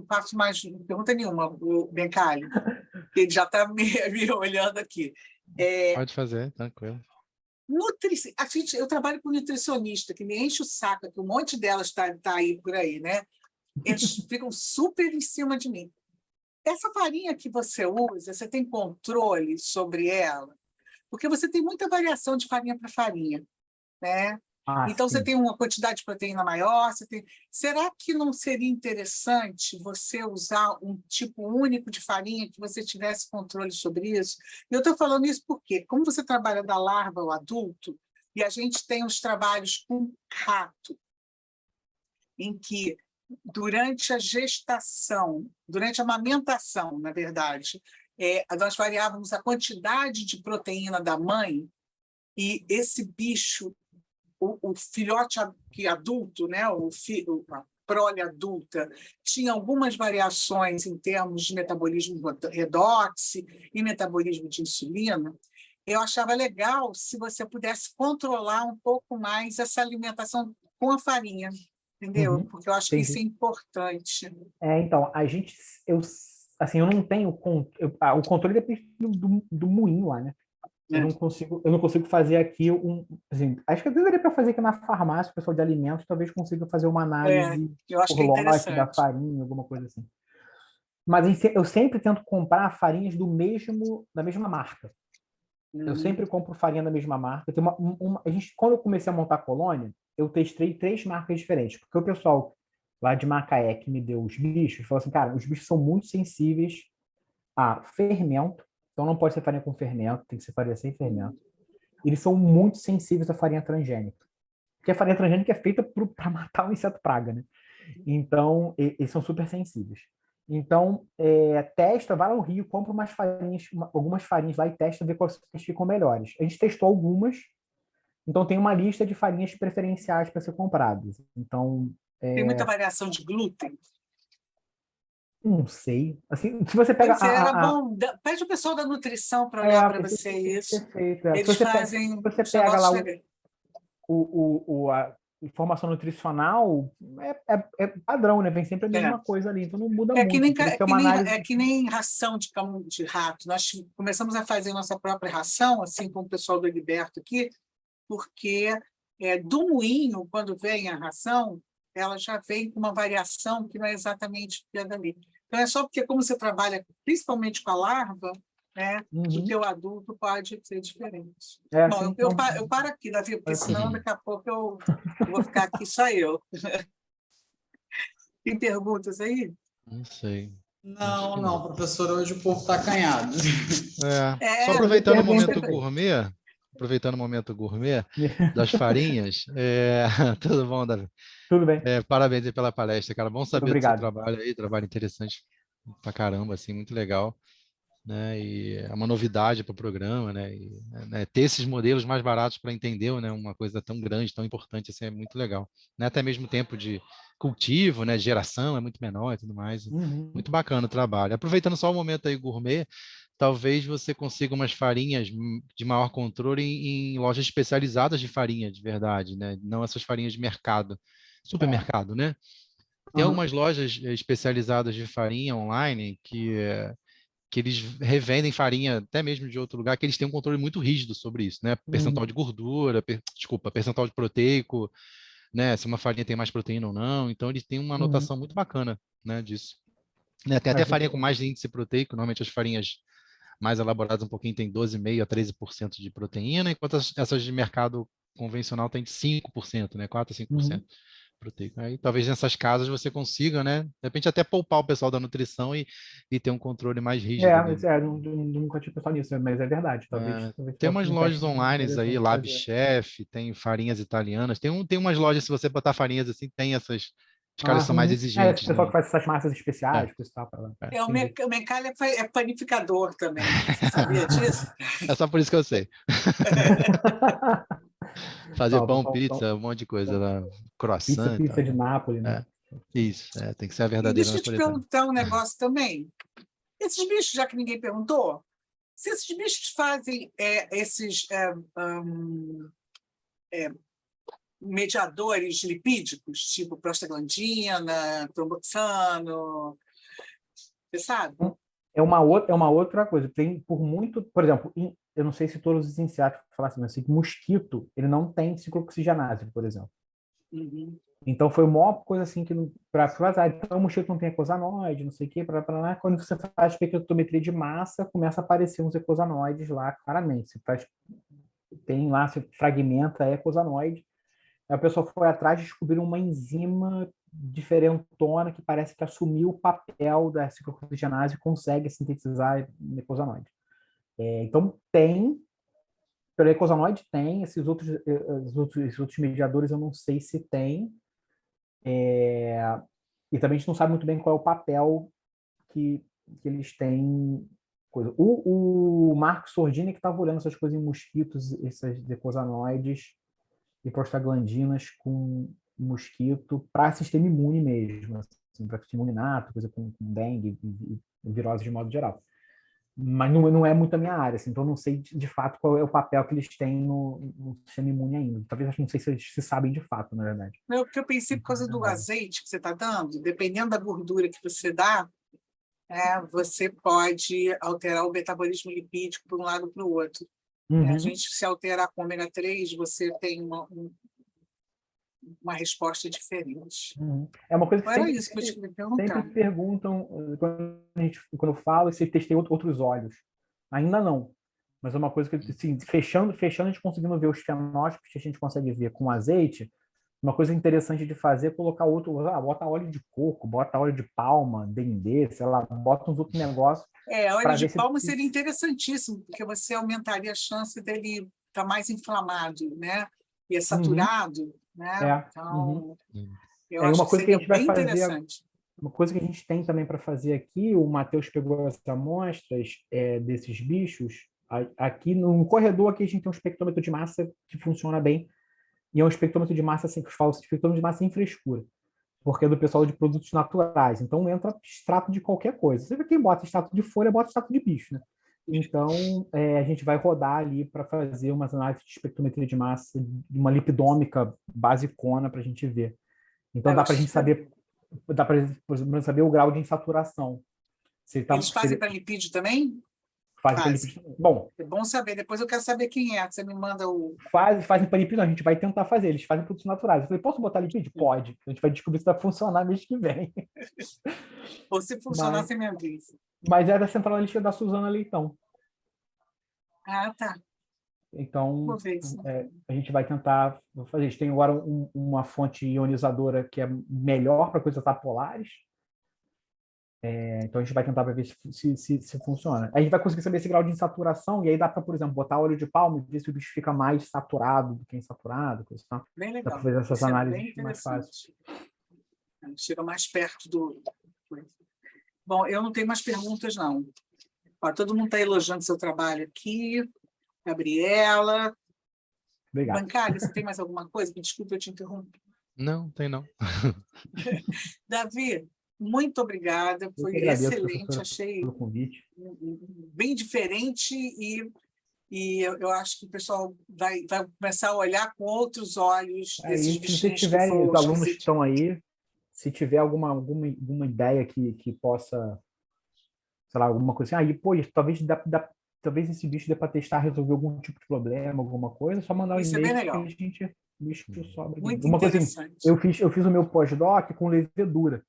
faço mais pergunta nenhuma, o Bencalho, que ele já está me olhando aqui. Pode fazer, tranquilo. Eu trabalho com nutricionista, que me enche o saco, que um monte delas está aí por aí, né? Eles ficam super em cima de mim. Essa farinha que você usa, você tem controle sobre ela? Porque você tem muita variação de farinha para farinha, né? Então, você Sim. tem uma quantidade de proteína maior. Será que não seria interessante você usar um tipo único de farinha que você tivesse controle sobre isso? Eu estou falando isso porque, como você trabalha da larva ao adulto, e a gente tem os trabalhos com rato, em que, durante a gestação, durante a amamentação, na verdade, nós variávamos a quantidade de proteína da mãe e esse bicho, o filhote adulto, né, a prole adulta, tinha algumas variações em termos de metabolismo redox e metabolismo de insulina. Eu achava legal se você pudesse controlar um pouco mais essa alimentação com a farinha, entendeu? Uhum. Porque eu acho que isso é Entendi. importante. Então, eu não tenho o controle depende do moinho lá, né? Né? Eu não consigo fazer aqui assim, acho que eu deveria para fazer aqui na farmácia, o pessoal de alimentos, talvez consiga fazer uma análise Eu acho por que é lote da interessante. farinha, alguma coisa assim. Mas eu sempre tento comprar farinhas da mesma marca. Eu sempre compro farinha da mesma marca. Tem quando eu comecei a montar a colônia, eu testei 3 marcas diferentes, porque o pessoal lá de Macaé que me deu os bichos falou assim, cara, os bichos são muito sensíveis a fermento, então não pode ser farinha com fermento, tem que ser farinha sem fermento. Eles são muito sensíveis à farinha transgênica, porque a farinha transgênica é feita para matar o inseto praga, né? Então, eles são super sensíveis. Então, testa, vai ao Rio, compra algumas farinhas lá e testa, vê quais ficam melhores. A gente testou algumas, então tem uma lista de farinhas preferenciais para ser compradas. Então, Tem muita variação de glúten. Não sei. Assim, se você pega Pois é, era bom. Pede o pessoal da nutrição para olhar para você isso. perfeito. Se Eles você fazem se você os pega lá negócios legais. a informação nutricional, é padrão, né? Vem sempre a mesma coisa ali, então não muda É que muito. nem, Teria que ter uma análise. é que nem ração de rato. Nós começamos a fazer nossa própria ração, assim como o pessoal do Heriberto aqui, porque do moinho, quando vem a ração, ela já vem com uma variação que não é exatamente o que é dali. Então, é só porque, como você trabalha principalmente com a larva, né, o teu adulto pode ser diferente. Bom, Assim, eu paro aqui, Davi, porque senão daqui a pouco eu vou ficar aqui só eu. Tem perguntas aí? Não sei. Acho Não, que não, não. professor, hoje o povo está acanhado. Só Não aproveitando o tem momento pergunta. gourmet das farinhas, tudo bom, Davi? tudo bem. Parabéns aí pela palestra, cara. Bom Muito saber do seu obrigado. trabalho aí, trabalho interessante pra caramba, assim, muito legal, né? E é uma novidade para o programa, né? E, né, ter esses modelos mais baratos para entender, né, uma coisa tão grande, tão importante, assim, é muito legal, né? Até mesmo tempo de cultivo, né, de geração é muito menor e tudo mais. Muito bacana o trabalho. Aproveitando só o momento aí gourmet, talvez você consiga umas farinhas de maior controle em lojas especializadas de farinha, de verdade, né? Não essas farinhas de mercado, supermercado, né? Tem algumas lojas especializadas de farinha online que eles revendem farinha até mesmo de outro lugar, que eles têm um controle muito rígido sobre isso, né? Percentual de gordura, desculpa, percentual de proteico, né? Se uma farinha tem mais proteína ou não. Então, eles têm uma anotação muito bacana, né, disso. Né? Tem até farinha com mais índice proteico, normalmente as farinhas mais elaboradas um pouquinho tem 12,5% a 13% de proteína, enquanto essas de mercado convencional tem de 5%, né? 4 a 5% proteico. Aí talvez nessas casas você consiga, né? De repente até poupar o pessoal da nutrição e ter um controle mais rígido ali. Nunca tinha pensado nisso, mas é verdade. Talvez Tem possa umas ser um lojas teste online aí, interessante de Lab fazer. Chef, tem farinhas italianas, tem umas lojas, se você botar farinhas assim, tem essas. Os caras são mais Esse exigentes, pessoal que né? faz essas massas É, especiais, coisa e tal. é. O Mencalha é panificador também. Você sabia disso? É só por isso que eu sei. Fazer pão, pizza, um monte de coisa lá, croissant e Pizza tal. de Nápoles, né? É, isso, tem que ser a E verdadeira deixa eu te napolitana. perguntar um negócio também. Esses bichos, já que ninguém perguntou, se esses bichos fazem esses mediadores lipídicos, tipo prostaglandina, tromboxano, você sabe? É uma outra coisa. Tem por muito, por exemplo, eu não sei se todos os insetos falar assim, mas eu sei que mosquito, ele não tem ciclooxigenase, por exemplo. Uhum. Então foi uma coisa assim que para vazar. Então o mosquito não tem ecosanoide, não sei o quê, lá. Quando você faz espectrometria de massa, começa a aparecer uns ecosanoides lá, claramente. Tem lá, você fragmenta ecosanoide. Aí a pessoa foi atrás e descobriu uma enzima diferentona que parece que assumiu o papel da ciclooxigenase e consegue sintetizar ecosanoide. Então pelo ecosanoide tem, esses outros mediadores eu não sei se tem, e também a gente não sabe muito bem qual é o papel que eles têm. Coisa. O Marco Sordini que estava olhando essas coisas em mosquitos, essas ecosanoides e prostaglandinas com mosquito para sistema imune mesmo, assim, para sistema imune inato, coisa com dengue e virose de modo geral. Mas não é muito a minha área, assim, então não sei de fato qual é o papel que eles têm no sistema imune ainda. Talvez não sei se eles se sabem de fato, na verdade. Não, porque eu pensei por causa do azeite que você está dando, dependendo da gordura que você dá, você pode alterar o metabolismo lipídico para um lado para o outro. A gente, se alterar com ômega 3, você tem uma resposta diferente. É uma coisa que Era isso que eu te perguntar. sempre perguntam quando eu falo se testei outros óleos. Ainda não. Mas é uma coisa que, assim, fechando, a gente conseguindo ver os fenótipos que a gente consegue ver com azeite, uma coisa interessante de fazer é colocar bota óleo de coco, bota óleo de palma, dendê, sei lá, bota uns outros negócios. Óleo de palma seria interessantíssimo, porque você aumentaria a chance dele estar mais inflamado, né? E é saturado, né? Então, eu acho uma que coisa que a seria gente vai bem fazer, interessante. uma coisa que a gente tem também para fazer aqui, o Matheus pegou as amostras desses bichos. Aqui no corredor aqui a gente tem um espectrômetro de massa que funciona bem, e é um espectrômetro de massa, assim, que eu falo, espectrômetro de massa sem frescura. porque é do pessoal de produtos naturais. Então, entra extrato de qualquer coisa. Você vê quem bota extrato de folha, bota extrato de bicho, né? Então, a gente vai rodar ali para fazer umas análises de espectrometria de massa, uma lipidômica basicona para a gente ver. Então, dá para a gente saber, dá para saber o grau de insaturação. Eles fazem para lipídio também? Fazem. Bom, é bom saber. Depois eu quero saber quem é. Você me manda o... Fazem para lipídio, não. A gente vai tentar fazer. Eles fazem produtos naturais. Eu falei, posso botar lipídio? Pode. A gente vai descobrir se vai funcionar mês que vem. Ou se funcionar, você me avisa. Mas é da centralista da Suzana Leitão. Ah, tá. Então, Vou ver isso. a gente vai tentar fazer. A gente tem agora uma fonte ionizadora que é melhor para coisas apolares. Então, a gente vai tentar ver se funciona. A gente vai conseguir saber esse grau de insaturação, e aí dá para, por exemplo, botar óleo de palma e ver se o bicho fica mais saturado do que insaturado. Coisa, tá? Bem legal. Dá para fazer essas Isso análises mais fáceis. Chega mais perto do... Bom, eu não tenho mais perguntas, não. Ó, todo mundo está elogiando seu trabalho aqui. Gabriela. Obrigado. Bancário, você tem mais alguma coisa? Me desculpe, eu te interrompi. Não, tem não. Davi, muito obrigada. Foi excelente. Achei pelo convite. Bem diferente e eu acho que o pessoal vai começar a olhar com outros olhos desses bichinhos. Se tiverem, os alunos que estão aí, se tiver alguma ideia que possa, sei lá, alguma coisa assim, aí, pô, talvez esse bicho dê para testar, resolver algum tipo de problema, alguma coisa, só mandar um e-mail. Isso é bem legal. O bicho sobra. Muito uma interessante. Coisa assim, eu fiz o meu pós-doc com levedura.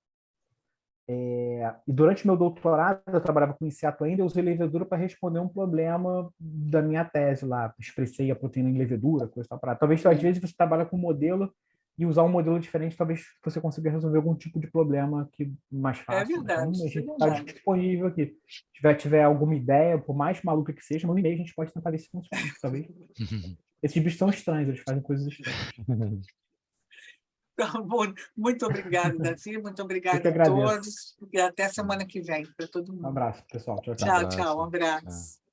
E durante meu doutorado, eu trabalhava com inseto ainda, eu usei levedura para responder um problema da minha tese lá. Expressei a proteína em levedura, coisa tal. Talvez, às vezes, você trabalha com um modelo e usar um modelo diferente, talvez você consiga resolver algum tipo de problema mais fácil. É verdade. Então, a gente está disponível aqui. Se tiver alguma ideia, por mais maluca que seja, manda um e-mail, a gente pode tentar ver se funciona, talvez. Esses bichos são estranhos, eles fazem coisas estranhas. Tá bom. Muito obrigada, Davi. Muito obrigada a todos. E até semana que vem para todo mundo. Um abraço, pessoal. Tchau, tchau. Tchau, tchau. Um abraço.